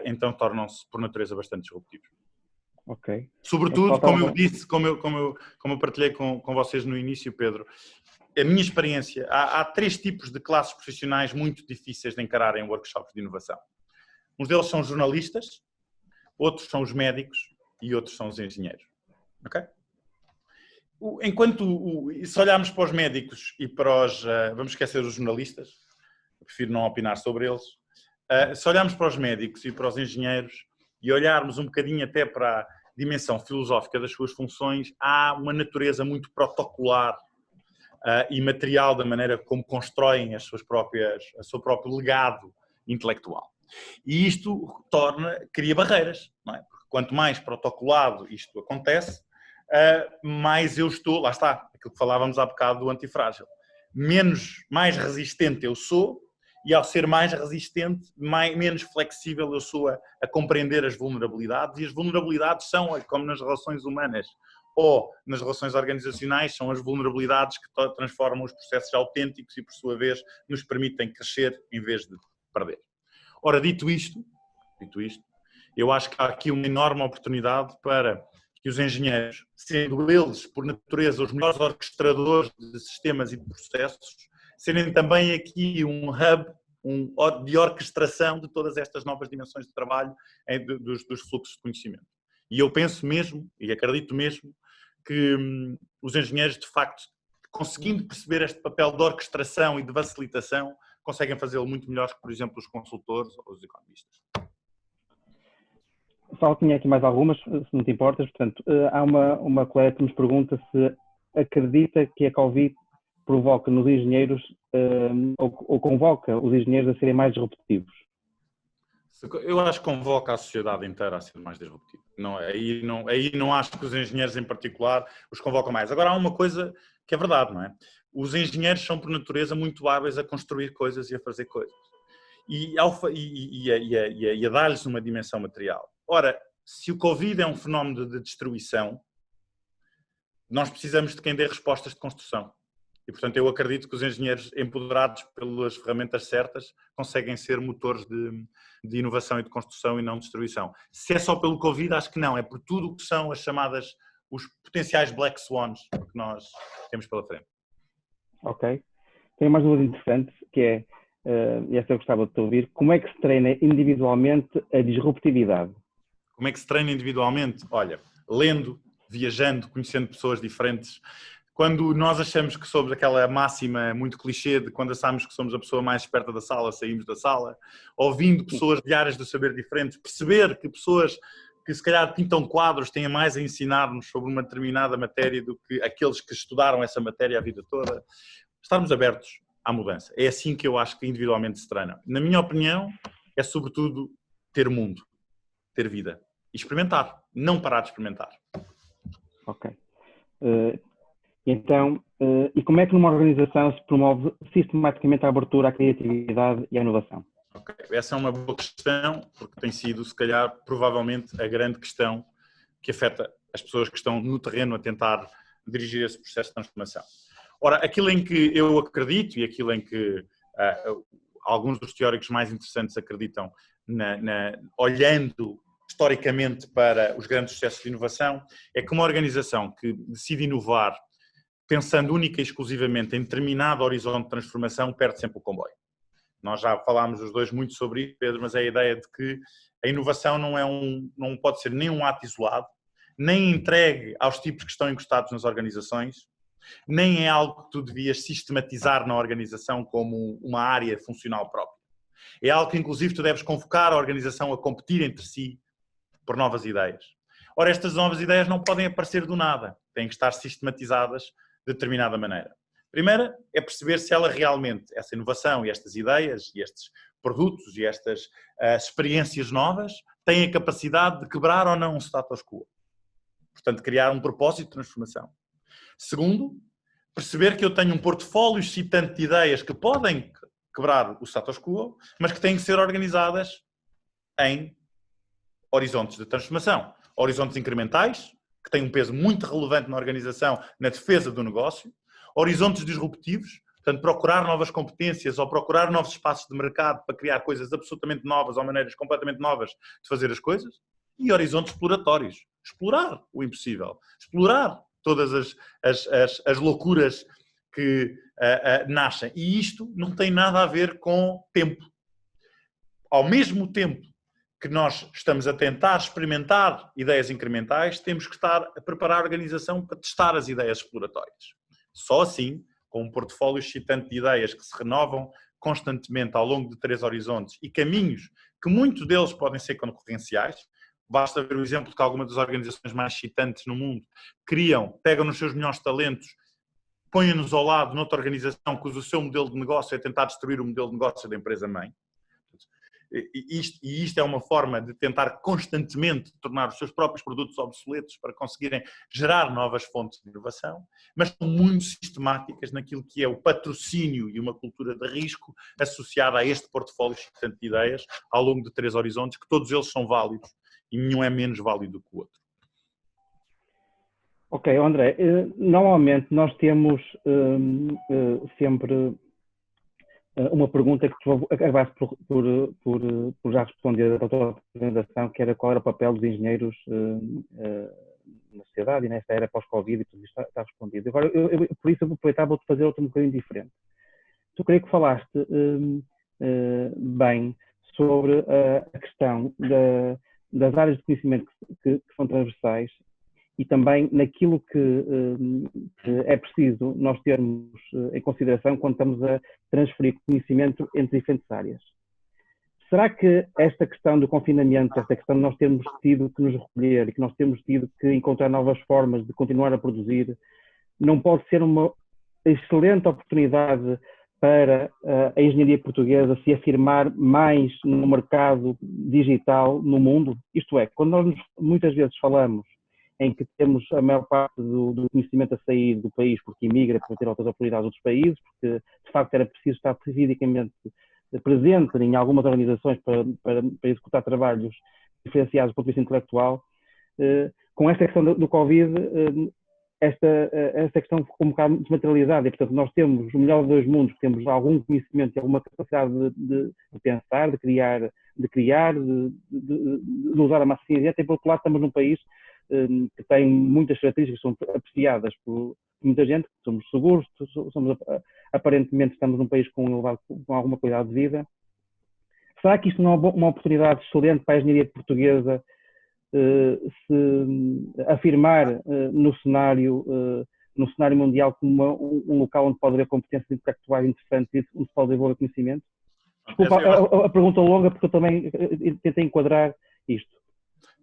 então tornam-se por natureza bastante disruptivos. Ok. Sobretudo, como eu disse, como eu partilhei com vocês no início, Pedro, a minha experiência, há três tipos de classes profissionais muito difíceis de encarar em workshops de inovação. Uns deles são os jornalistas, outros são os médicos e outros são os engenheiros. Ok? Se olharmos para os médicos e para os... vamos esquecer os jornalistas, eu prefiro não opinar sobre eles. Se olharmos para os médicos e para os engenheiros e olharmos um bocadinho até para dimensão filosófica das suas funções, há uma natureza muito protocolar e material da maneira como constroem o seu próprio legado intelectual. E isto cria barreiras, não é? Porque quanto mais protocolado isto acontece, mais eu estou, lá está, aquilo que falávamos há bocado do antifrágil, mais resistente eu sou, e ao ser mais resistente, menos flexível eu sou a compreender as vulnerabilidades, e as vulnerabilidades são, como nas relações humanas ou nas relações organizacionais, são as vulnerabilidades que transformam os processos autênticos e, por sua vez, nos permitem crescer em vez de perder. Ora, dito isto, eu acho que há aqui uma enorme oportunidade para que os engenheiros, sendo eles, por natureza, os melhores orquestradores de sistemas e de processos, serem também aqui um hub de orquestração de todas estas novas dimensões de trabalho dos fluxos de conhecimento. E eu penso mesmo, e acredito mesmo, que os engenheiros, de facto, conseguindo perceber este papel de orquestração e de facilitação, conseguem fazê-lo muito melhor que, por exemplo, os consultores ou os economistas. Só tinha aqui mais algumas, se não te importas. Portanto, há uma colega que nos pergunta se acredita que a Covid provoca nos engenheiros ou convoca os engenheiros a serem mais disruptivos. Eu acho que convoca a sociedade inteira a ser mais disruptiva. Aí não acho que os engenheiros em particular os convocam mais. Agora há uma coisa que é verdade, não é? Os engenheiros são por natureza muito hábeis a construir coisas e a fazer coisas. E a dar-lhes uma dimensão material. Ora, se o Covid é um fenómeno de destruição, nós precisamos de quem dê respostas de construção. E, portanto, eu acredito que os engenheiros, empoderados pelas ferramentas certas, conseguem ser motores de inovação e de construção e não de destruição. Se é só pelo Covid, acho que não. É por tudo o que são os potenciais Black Swans que nós temos pela frente. Ok. Tenho mais duas interessantes, que é, e esta eu gostava de te ouvir, como é que se treina individualmente a disruptividade? Como é que se treina individualmente? Olha, lendo, viajando, conhecendo pessoas diferentes. Quando nós achamos que somos aquela máxima muito clichê de quando achamos que somos a pessoa mais esperta da sala, saímos da sala, ouvindo pessoas de áreas do saber diferentes, perceber que pessoas que se calhar pintam quadros têm mais a ensinar-nos sobre uma determinada matéria do que aqueles que estudaram essa matéria a vida toda. Estarmos abertos à mudança. É assim que eu acho que individualmente se treina. Na minha opinião, é sobretudo ter mundo, ter vida. E experimentar, não parar de experimentar. Ok. Então, e como é que numa organização se promove sistematicamente a abertura à criatividade e à inovação? Okay. Essa é uma boa questão, porque tem sido, se calhar, provavelmente, a grande questão que afeta as pessoas que estão no terreno a tentar dirigir esse processo de transformação. Ora, aquilo em que eu acredito e aquilo em que alguns dos teóricos mais interessantes acreditam, olhando historicamente para os grandes sucessos de inovação, é que uma organização que decide inovar pensando única e exclusivamente em determinado horizonte de transformação perde sempre o comboio. Nós já falámos os dois muito sobre isso, Pedro, mas é a ideia de que a inovação não pode ser nem um ato isolado, nem entregue aos tipos que estão encostados nas organizações, nem é algo que tu devias sistematizar na organização como uma área funcional própria. É algo que, inclusive, tu deves convocar a organização a competir entre si por novas ideias. Ora, estas novas ideias não podem aparecer do nada, têm que estar sistematizadas de determinada maneira. Primeira é perceber se ela realmente, essa inovação e estas ideias e estes produtos e estas experiências novas têm a capacidade de quebrar ou não um status quo. Portanto, criar um propósito de transformação. Segundo, perceber que eu tenho um portfólio excitante de ideias que podem quebrar o status quo, mas que têm que ser organizadas em horizontes de transformação. Horizontes incrementais, que têm um peso muito relevante na organização, na defesa do negócio. Horizontes disruptivos, portanto, procurar novas competências ou procurar novos espaços de mercado para criar coisas absolutamente novas ou maneiras completamente novas de fazer as coisas. E horizontes exploratórios. Explorar o impossível. Explorar todas as loucuras que nascem. E isto não tem nada a ver com tempo. Ao mesmo tempo que nós estamos a tentar experimentar ideias incrementais, temos que estar a preparar a organização para testar as ideias exploratórias. Só assim, com um portfólio excitante de ideias que se renovam constantemente ao longo de 3 horizontes e caminhos que muitos deles podem ser concorrenciais, basta ver o exemplo de que algumas das organizações mais excitantes no mundo pegam nos seus melhores talentos, põem-nos ao lado noutra organização cujo seu modelo de negócio é tentar destruir o modelo de negócio da empresa-mãe. E isto é uma forma de tentar constantemente tornar os seus próprios produtos obsoletos para conseguirem gerar novas fontes de inovação, mas são muito sistemáticas naquilo que é o patrocínio e uma cultura de risco associada a este portfólio excitante de ideias ao longo de 3 horizontes, que todos eles são válidos e nenhum é menos válido que o outro. Ok, André, normalmente nós temos sempre uma pergunta que tu acabaste por já responder da tua apresentação, que era qual era o papel dos engenheiros na sociedade e nesta era pós-Covid, e tudo isto está respondido. Agora, por isso eu vou aproveitar, vou-te fazer outro um bocadinho diferente. Tu creio que falaste bem sobre a questão das áreas de conhecimento que são transversais e também naquilo que é preciso nós termos em consideração quando estamos a transferir conhecimento entre diferentes áreas. Será que esta questão do confinamento, esta questão de nós termos tido que nos recolher e que nós temos tido que encontrar novas formas de continuar a produzir, não pode ser uma excelente oportunidade para a engenharia portuguesa se afirmar mais no mercado digital no mundo? Isto é, quando nós muitas vezes falamos em que temos a maior parte do conhecimento a sair do país porque imigra para ter outras oportunidades em outros países, porque de facto era preciso estar fisicamente presente em algumas organizações para executar trabalhos diferenciados do ponto de vista intelectual. Com esta questão do Covid, esta questão ficou um bocado desmaterializada e, portanto, nós temos o melhor dos dois mundos, temos algum conhecimento e alguma capacidade de pensar, de criar, de usar a massa cinzenta, e por outro lado estamos num país que tem muitas características que são apreciadas por muita gente, somos seguros, aparentemente estamos num país com alguma qualidade de vida. Será que isto não é uma oportunidade excelente para a engenharia portuguesa se afirmar no cenário mundial como um local onde pode haver competências intelectuais interessantes e onde se pode desenvolver conhecimento? Desculpa a pergunta longa, porque eu também tentei enquadrar isto.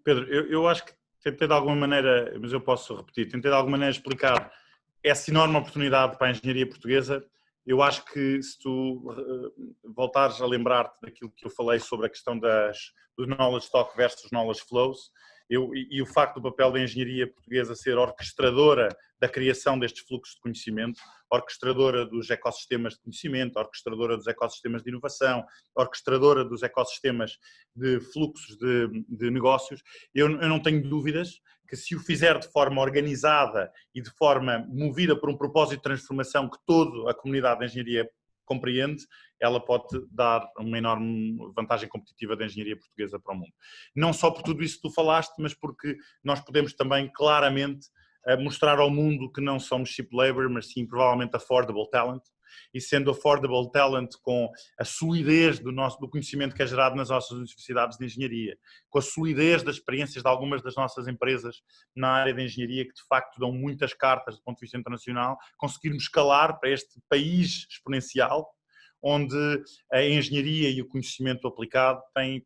Pedro, eu acho que tentei de alguma maneira, mas eu posso repetir, tentei de alguma maneira explicar essa enorme oportunidade para a engenharia portuguesa. Eu acho que se tu voltares a lembrar-te daquilo que eu falei sobre a questão do knowledge stock versus knowledge flows, e o facto do papel da engenharia portuguesa ser orquestradora da criação destes fluxos de conhecimento, orquestradora dos ecossistemas de conhecimento, orquestradora dos ecossistemas de inovação, orquestradora dos ecossistemas de fluxos de negócios, eu não tenho dúvidas que se o fizer de forma organizada e de forma movida por um propósito de transformação que toda a comunidade de engenharia compreende, ela pode dar uma enorme vantagem competitiva da engenharia portuguesa para o mundo. Não só por tudo isso que tu falaste, mas porque nós podemos também claramente mostrar ao mundo que não somos cheap labor, mas sim provavelmente affordable talent, e sendo affordable talent com a solidez do conhecimento que é gerado nas nossas universidades de engenharia, com a solidez das experiências de algumas das nossas empresas na área de engenharia que de facto dão muitas cartas do ponto de vista internacional, conseguirmos escalar para este país exponencial, onde a engenharia e o conhecimento aplicado têm,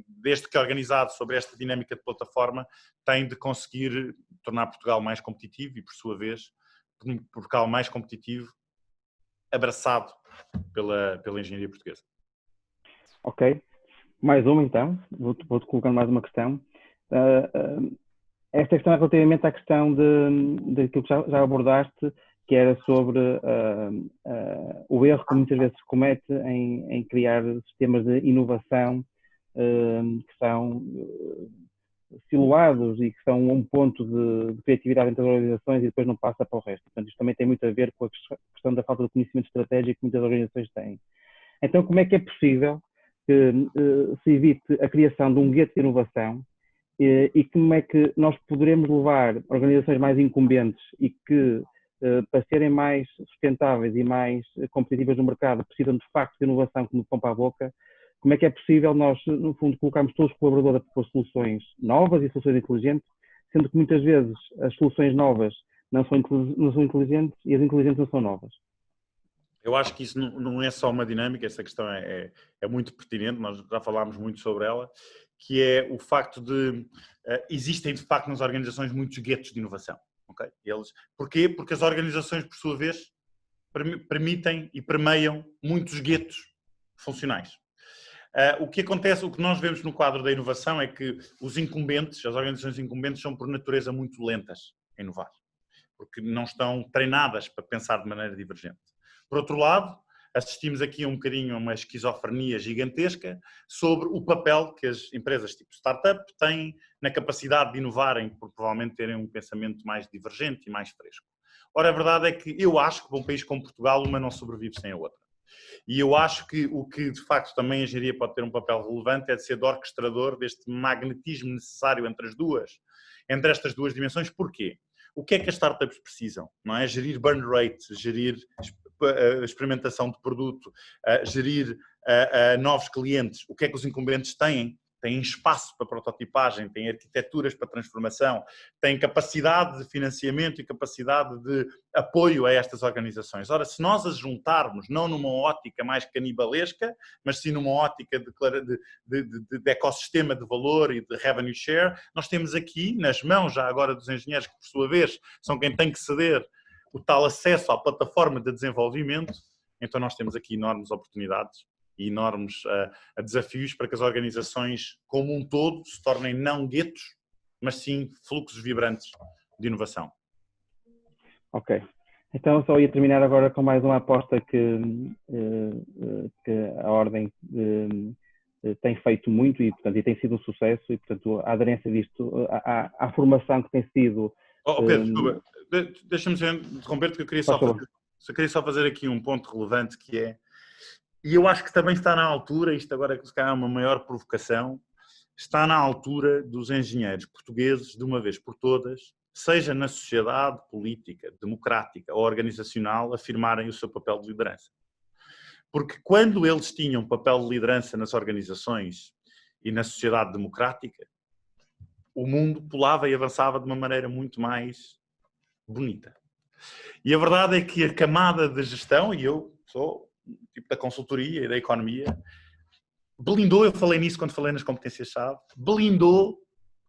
desde que organizado sobre esta dinâmica de plataforma, tem de conseguir tornar Portugal mais competitivo e, por sua vez, Portugal mais competitivo, abraçado pela engenharia portuguesa. Ok. Mais uma, então. Vou-te colocar mais uma questão. Esta questão é relativamente à questão daquilo que já abordaste, que era sobre o erro que muitas vezes se comete em criar sistemas de inovação que são siloados e que são um ponto de criatividade entre as organizações e depois não passa para o resto. Portanto, isto também tem muito a ver com a questão da falta de conhecimento estratégico que muitas organizações têm. Então, como é que é possível que se evite a criação de um gueto de inovação e como é que nós poderemos levar organizações mais incumbentes e que, para serem mais sustentáveis e mais competitivas no mercado, precisam de facto de inovação como de pão para a boca? Como é que é possível nós, no fundo, colocarmos todos os colaboradores a propor soluções novas e soluções inteligentes, sendo que muitas vezes as soluções novas não são inteligentes e as inteligentes não são novas? Eu acho que isso não é só uma dinâmica, essa questão é muito pertinente, nós já falámos muito sobre ela, que é o facto de existem de facto nas organizações muitos guetos de inovação. Okay? Porquê? Porque as organizações, por sua vez, permitem e permeiam muitos guetos funcionais. O que acontece, o que nós vemos no quadro da inovação é que os incumbentes, as organizações incumbentes são por natureza muito lentas a inovar, porque não estão treinadas para pensar de maneira divergente. Por outro lado, assistimos aqui um bocadinho a uma esquizofrenia gigantesca sobre o papel que as empresas tipo startup têm na capacidade de inovarem, por provavelmente terem um pensamento mais divergente e mais fresco. Ora, a verdade é que eu acho que para um país como Portugal uma não sobrevive sem a outra. E eu acho que o que de facto também a engenharia pode ter um papel relevante é de ser de orquestrador deste magnetismo necessário entre estas duas dimensões. Porquê? O que é que as startups precisam? Não é? Gerir burn rate, gerir experimentação de produto, gerir novos clientes. O que é que os incumbentes têm? Têm espaço para prototipagem, têm arquiteturas para transformação, têm capacidade de financiamento e capacidade de apoio a estas organizações. Ora, se nós as juntarmos, não numa ótica mais canibalesca, mas sim numa ótica de ecossistema de valor e de revenue share, nós temos aqui, nas mãos já agora dos engenheiros, que por sua vez são quem tem que ceder o tal acesso à plataforma de desenvolvimento, então nós temos aqui enormes oportunidades e enormes desafios para que as organizações como um todo se tornem não guetos, mas sim fluxos vibrantes de inovação. Ok. Então só ia terminar agora com mais uma aposta que a Ordem tem feito muito e, portanto, e tem sido um sucesso e, portanto, a aderência disto, a formação que tem sido... Pedro, deixa-me interromper-te que eu queria só fazer aqui um ponto relevante que é, e eu acho que também está na altura, isto agora que se calhar é uma maior provocação, está na altura dos engenheiros portugueses, de uma vez por todas, seja na sociedade política, democrática ou organizacional, afirmarem o seu papel de liderança. Porque quando eles tinham papel de liderança nas organizações e na sociedade democrática, o mundo pulava e avançava de uma maneira muito mais bonita. E a verdade é que a camada de gestão, e eu sou tipo da consultoria e da economia, blindou, eu falei nisso quando falei nas competências-chave, blindou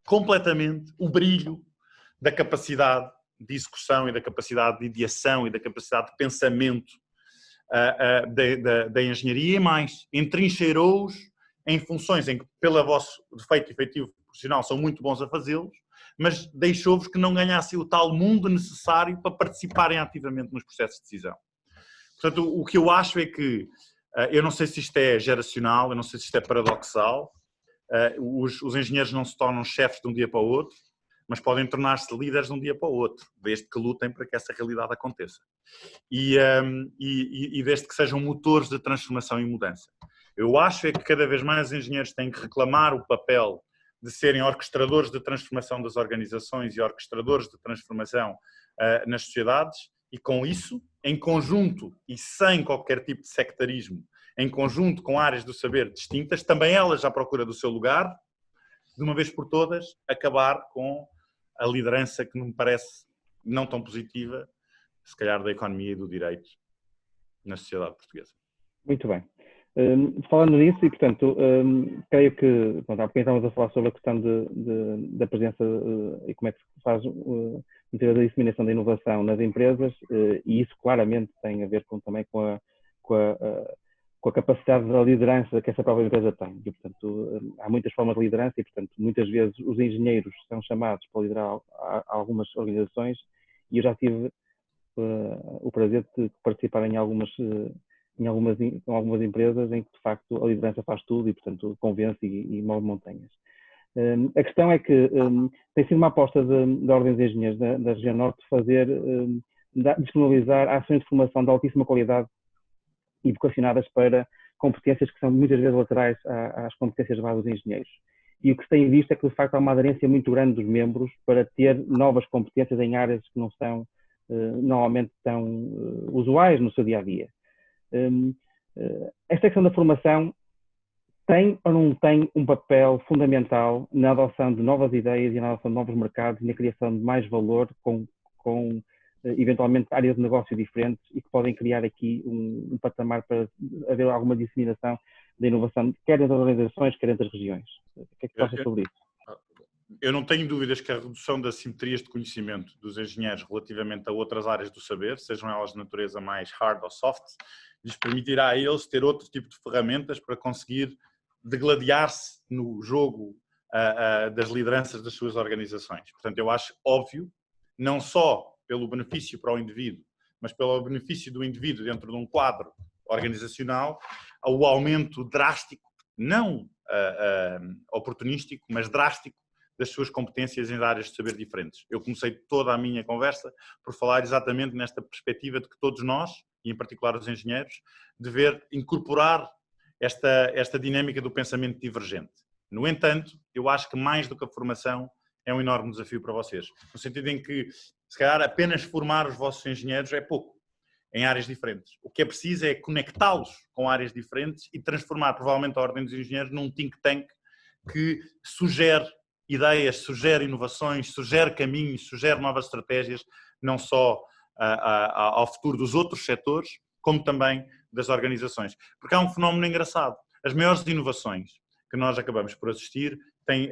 completamente o brilho da capacidade de execução e da capacidade de ideação e da capacidade de pensamento da engenharia e mais, entrincheirou-os em funções em que, pelo vosso defeito efetivo profissional, são muito bons a fazê-los, mas deixou-vos que não ganhassem o tal mundo necessário para participarem ativamente nos processos de decisão. Portanto, o que eu acho é que, eu não sei se isto é geracional, eu não sei se isto é paradoxal, os engenheiros não se tornam chefes de um dia para o outro, mas podem tornar-se líderes de um dia para o outro, desde que lutem para que essa realidade aconteça. E desde que sejam motores de transformação e mudança. Eu acho é que cada vez mais os engenheiros têm que reclamar o papel de serem orquestradores de transformação das organizações e orquestradores de transformação nas sociedades, e com isso, em conjunto e sem qualquer tipo de sectarismo, em conjunto com áreas do saber distintas, também elas à procura do seu lugar, de uma vez por todas, acabar com a liderança que me parece não tão positiva, se calhar da economia e do direito na sociedade portuguesa. Muito bem. Falando nisso, e portanto, creio que, há pouco estávamos a falar sobre a questão da presença e como é que se faz a disseminação da inovação nas empresas, e isso claramente tem a ver também com a capacidade da liderança que essa própria empresa tem. E, portanto, há muitas formas de liderança e, portanto, muitas vezes os engenheiros são chamados para liderar algumas organizações, e eu já tive o prazer de participar em algumas empresas em que, de facto, a liderança faz tudo e, portanto, convence e move montanhas. A questão é que tem sido uma aposta da Ordem dos Engenheiros da Região Norte disponibilizar ações de formação de altíssima qualidade e vocacionadas para competências que são muitas vezes laterais às competências de base dos engenheiros. E o que se tem visto é que, de facto, há uma aderência muito grande dos membros para ter novas competências em áreas que não são normalmente tão usuais no seu dia-a-dia. Esta questão da formação tem ou não tem um papel fundamental na adoção de novas ideias e na adoção de novos mercados e na criação de mais valor com eventualmente áreas de negócio diferentes e que podem criar aqui um patamar para haver alguma disseminação da inovação, quer das organizações, quer entre as regiões. O que é que pensas sobre isso? Eu não tenho dúvidas que a redução das simetrias de conhecimento dos engenheiros relativamente a outras áreas do saber, sejam elas de natureza mais hard ou soft, lhes permitirá a eles ter outro tipo de ferramentas para conseguir degladiar-se no jogo das lideranças das suas organizações. Portanto, eu acho óbvio, não só pelo benefício para o indivíduo, mas pelo benefício do indivíduo dentro de um quadro organizacional, o aumento drástico, não oportunístico, mas drástico, das suas competências em áreas de saber diferentes. Eu comecei toda a minha conversa por falar exatamente nesta perspectiva de que todos nós, e em particular os engenheiros, dever incorporar esta dinâmica do pensamento divergente. No entanto, eu acho que mais do que a formação é um enorme desafio para vocês, no sentido em que, se calhar, apenas formar os vossos engenheiros é pouco, em áreas diferentes. O que é preciso é conectá-los com áreas diferentes e transformar, provavelmente, a Ordem dos Engenheiros num think tank que sugere ideias, sugere inovações, sugere caminhos, sugere novas estratégias, não só ao futuro dos outros setores, como também das organizações. Porque há um fenómeno engraçado. As maiores inovações que nós acabamos por assistir,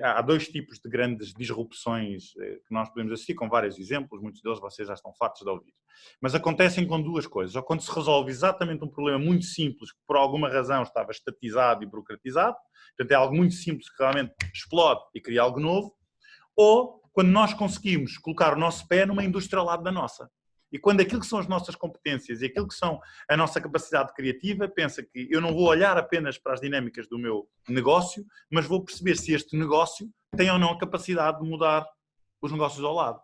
há dois tipos de grandes disrupções que nós podemos assistir, com vários exemplos, muitos deles vocês já estão fartos de ouvir. Mas acontecem com duas coisas. Ou quando se resolve exatamente um problema muito simples, que por alguma razão estava estatizado e burocratizado, portanto é algo muito simples que realmente explode e cria algo novo, ou quando nós conseguimos colocar o nosso pé numa indústria ao lado da nossa. E quando aquilo que são as nossas competências e aquilo que são a nossa capacidade criativa, pensa que eu não vou olhar apenas para as dinâmicas do meu negócio, mas vou perceber se este negócio tem ou não a capacidade de mudar os negócios ao lado.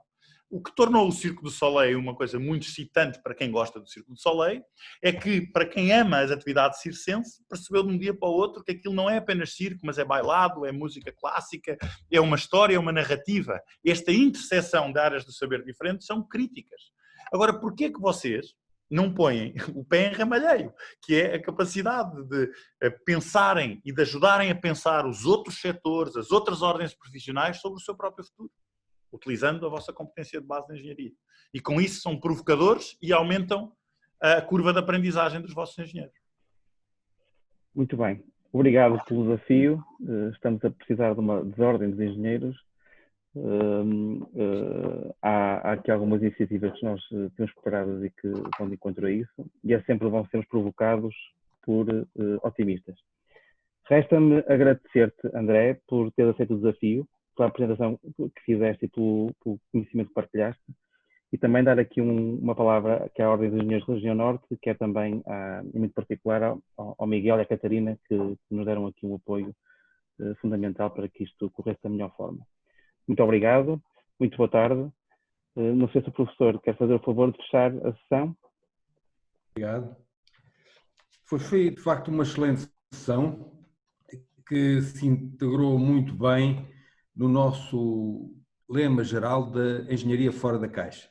O que tornou o Circo du Soleil uma coisa muito excitante para quem gosta do Circo du Soleil é que, para quem ama as atividades circenses, percebeu de um dia para o outro que aquilo não é apenas circo, mas é bailado, é música clássica, é uma história, é uma narrativa. Esta interseção de áreas do saber diferentes são críticas. Agora, porquê que vocês não põem o pé em ramalheio, que é a capacidade de pensarem e de ajudarem a pensar os outros setores, as outras ordens profissionais sobre o seu próprio futuro, utilizando a vossa competência de base de engenharia. E com isso são provocadores e aumentam a curva de aprendizagem dos vossos engenheiros. Muito bem. Obrigado pelo desafio. Estamos a precisar de uma desordem dos engenheiros. Há aqui algumas iniciativas que nós temos preparadas e que vão de encontro a isso, e é sempre bom sermos provocados por otimistas. Resta-me agradecer-te, André, por ter aceito o desafio, pela apresentação que fizeste e pelo conhecimento que partilhaste, e também dar aqui uma palavra que é a Ordem dos Engenheiros da Região Norte, que é também, em muito particular, ao Miguel e à Catarina, que nos deram aqui um apoio fundamental para que isto corresse da melhor forma. Muito obrigado, muito boa tarde. Não sei se o professor quer fazer o favor de fechar a sessão. Obrigado. Foi de facto uma excelente sessão que se integrou muito bem no nosso lema geral da engenharia fora da caixa.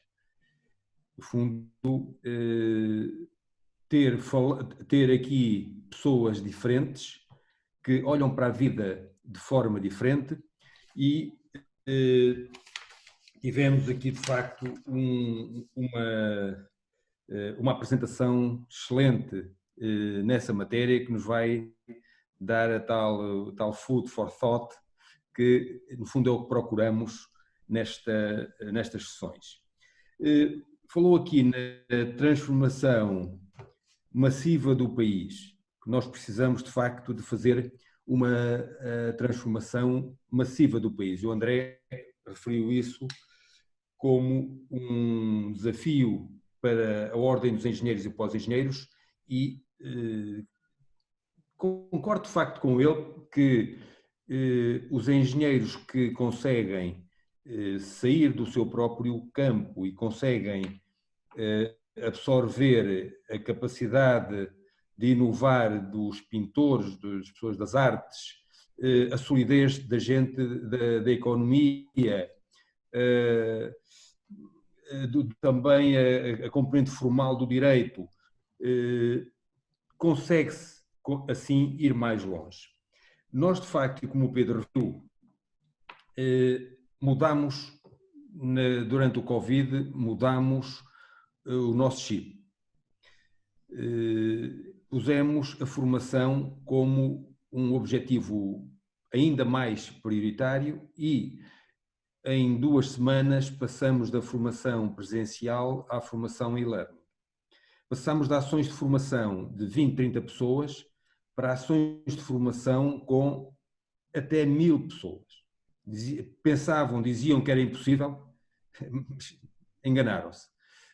No fundo, ter aqui pessoas diferentes que olham para a vida de forma diferente e tivemos aqui de facto uma apresentação excelente nessa matéria que nos vai dar a tal food for thought que no fundo é o que procuramos nestas sessões. Falou aqui na transformação massiva do país. Nós precisamos de facto de fazer uma transformação massiva do país. O André referiu isso como um desafio para a Ordem dos Engenheiros e pós-engenheiros e concordo de facto com ele que os engenheiros que conseguem sair do seu próprio campo e conseguem absorver a capacidade de inovar dos pintores, das pessoas das artes, a solidez da gente da economia, também a componente formal do direito, consegue-se assim ir mais longe. Nós, de facto, como o Pedro referiu, mudamos, durante o Covid, mudamos o nosso chip. Pusemos a formação como um objetivo ainda mais prioritário e em 2 semanas passamos da formação presencial à formação e-learning. Passamos de ações de formação de 20, 30 pessoas para ações de formação com até 1000 pessoas. Diziam que era impossível, enganaram-se.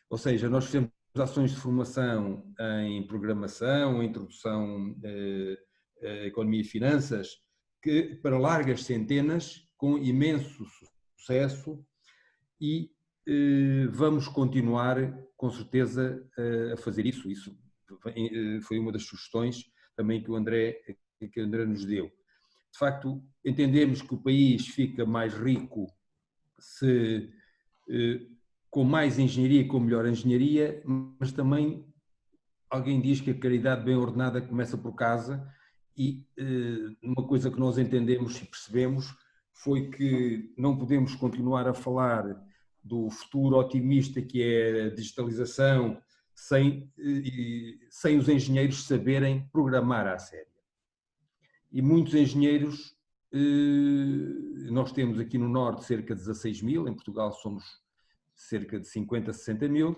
Ou seja, nós fizemos ações de formação em programação, em introdução à economia e finanças, que para largas centenas, com imenso sucesso, e vamos continuar, com certeza, a fazer isso. Isso foi uma das sugestões também que o André nos deu. De facto, entendemos que o país fica mais rico se com mais engenharia, com melhor engenharia, mas também alguém diz que a caridade bem ordenada começa por casa, e uma coisa que nós entendemos e percebemos foi que não podemos continuar a falar do futuro otimista que é a digitalização sem os engenheiros saberem programar à séria. E muitos engenheiros, nós temos aqui no Norte cerca de 16 mil, em Portugal somos cerca de 50, 60 mil,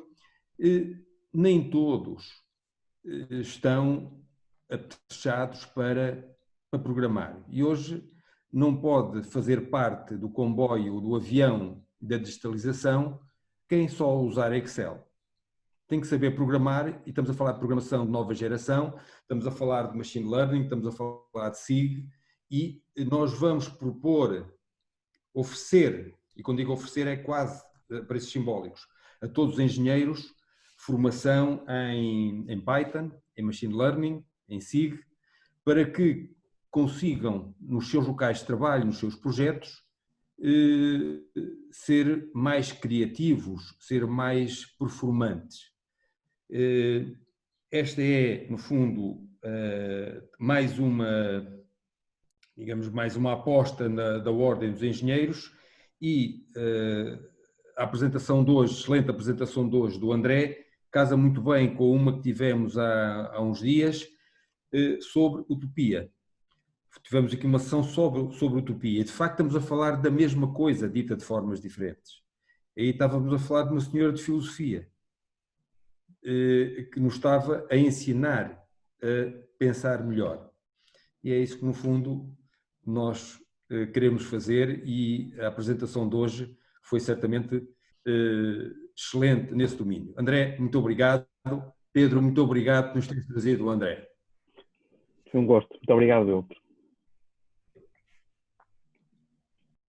nem todos estão apetrechados para programar. E hoje não pode fazer parte do comboio, do avião da digitalização, quem só usar Excel. Tem que saber programar, e estamos a falar de programação de nova geração, estamos a falar de machine learning, estamos a falar de SIG, e nós vamos propor, oferecer, e quando digo oferecer é quase preços simbólicos, a todos os engenheiros, formação em Python, em machine learning, em SIG, para que consigam, nos seus locais de trabalho, nos seus projetos, ser mais criativos, ser mais performantes. Esta é, no fundo, mais uma aposta da Ordem dos Engenheiros, e a apresentação de hoje, excelente apresentação de hoje do André, casa muito bem com uma que tivemos há uns dias sobre utopia. Tivemos aqui uma sessão sobre utopia, e de facto estamos a falar da mesma coisa, dita de formas diferentes. Aí estávamos a falar de uma senhora de filosofia, que nos estava a ensinar a pensar melhor. E é isso que, no fundo, nós queremos fazer, e a apresentação de hoje foi certamente excelente nesse domínio. André, muito obrigado. Pedro, muito obrigado por nos teres trazido o André. Foi um gosto. Muito obrigado, eu.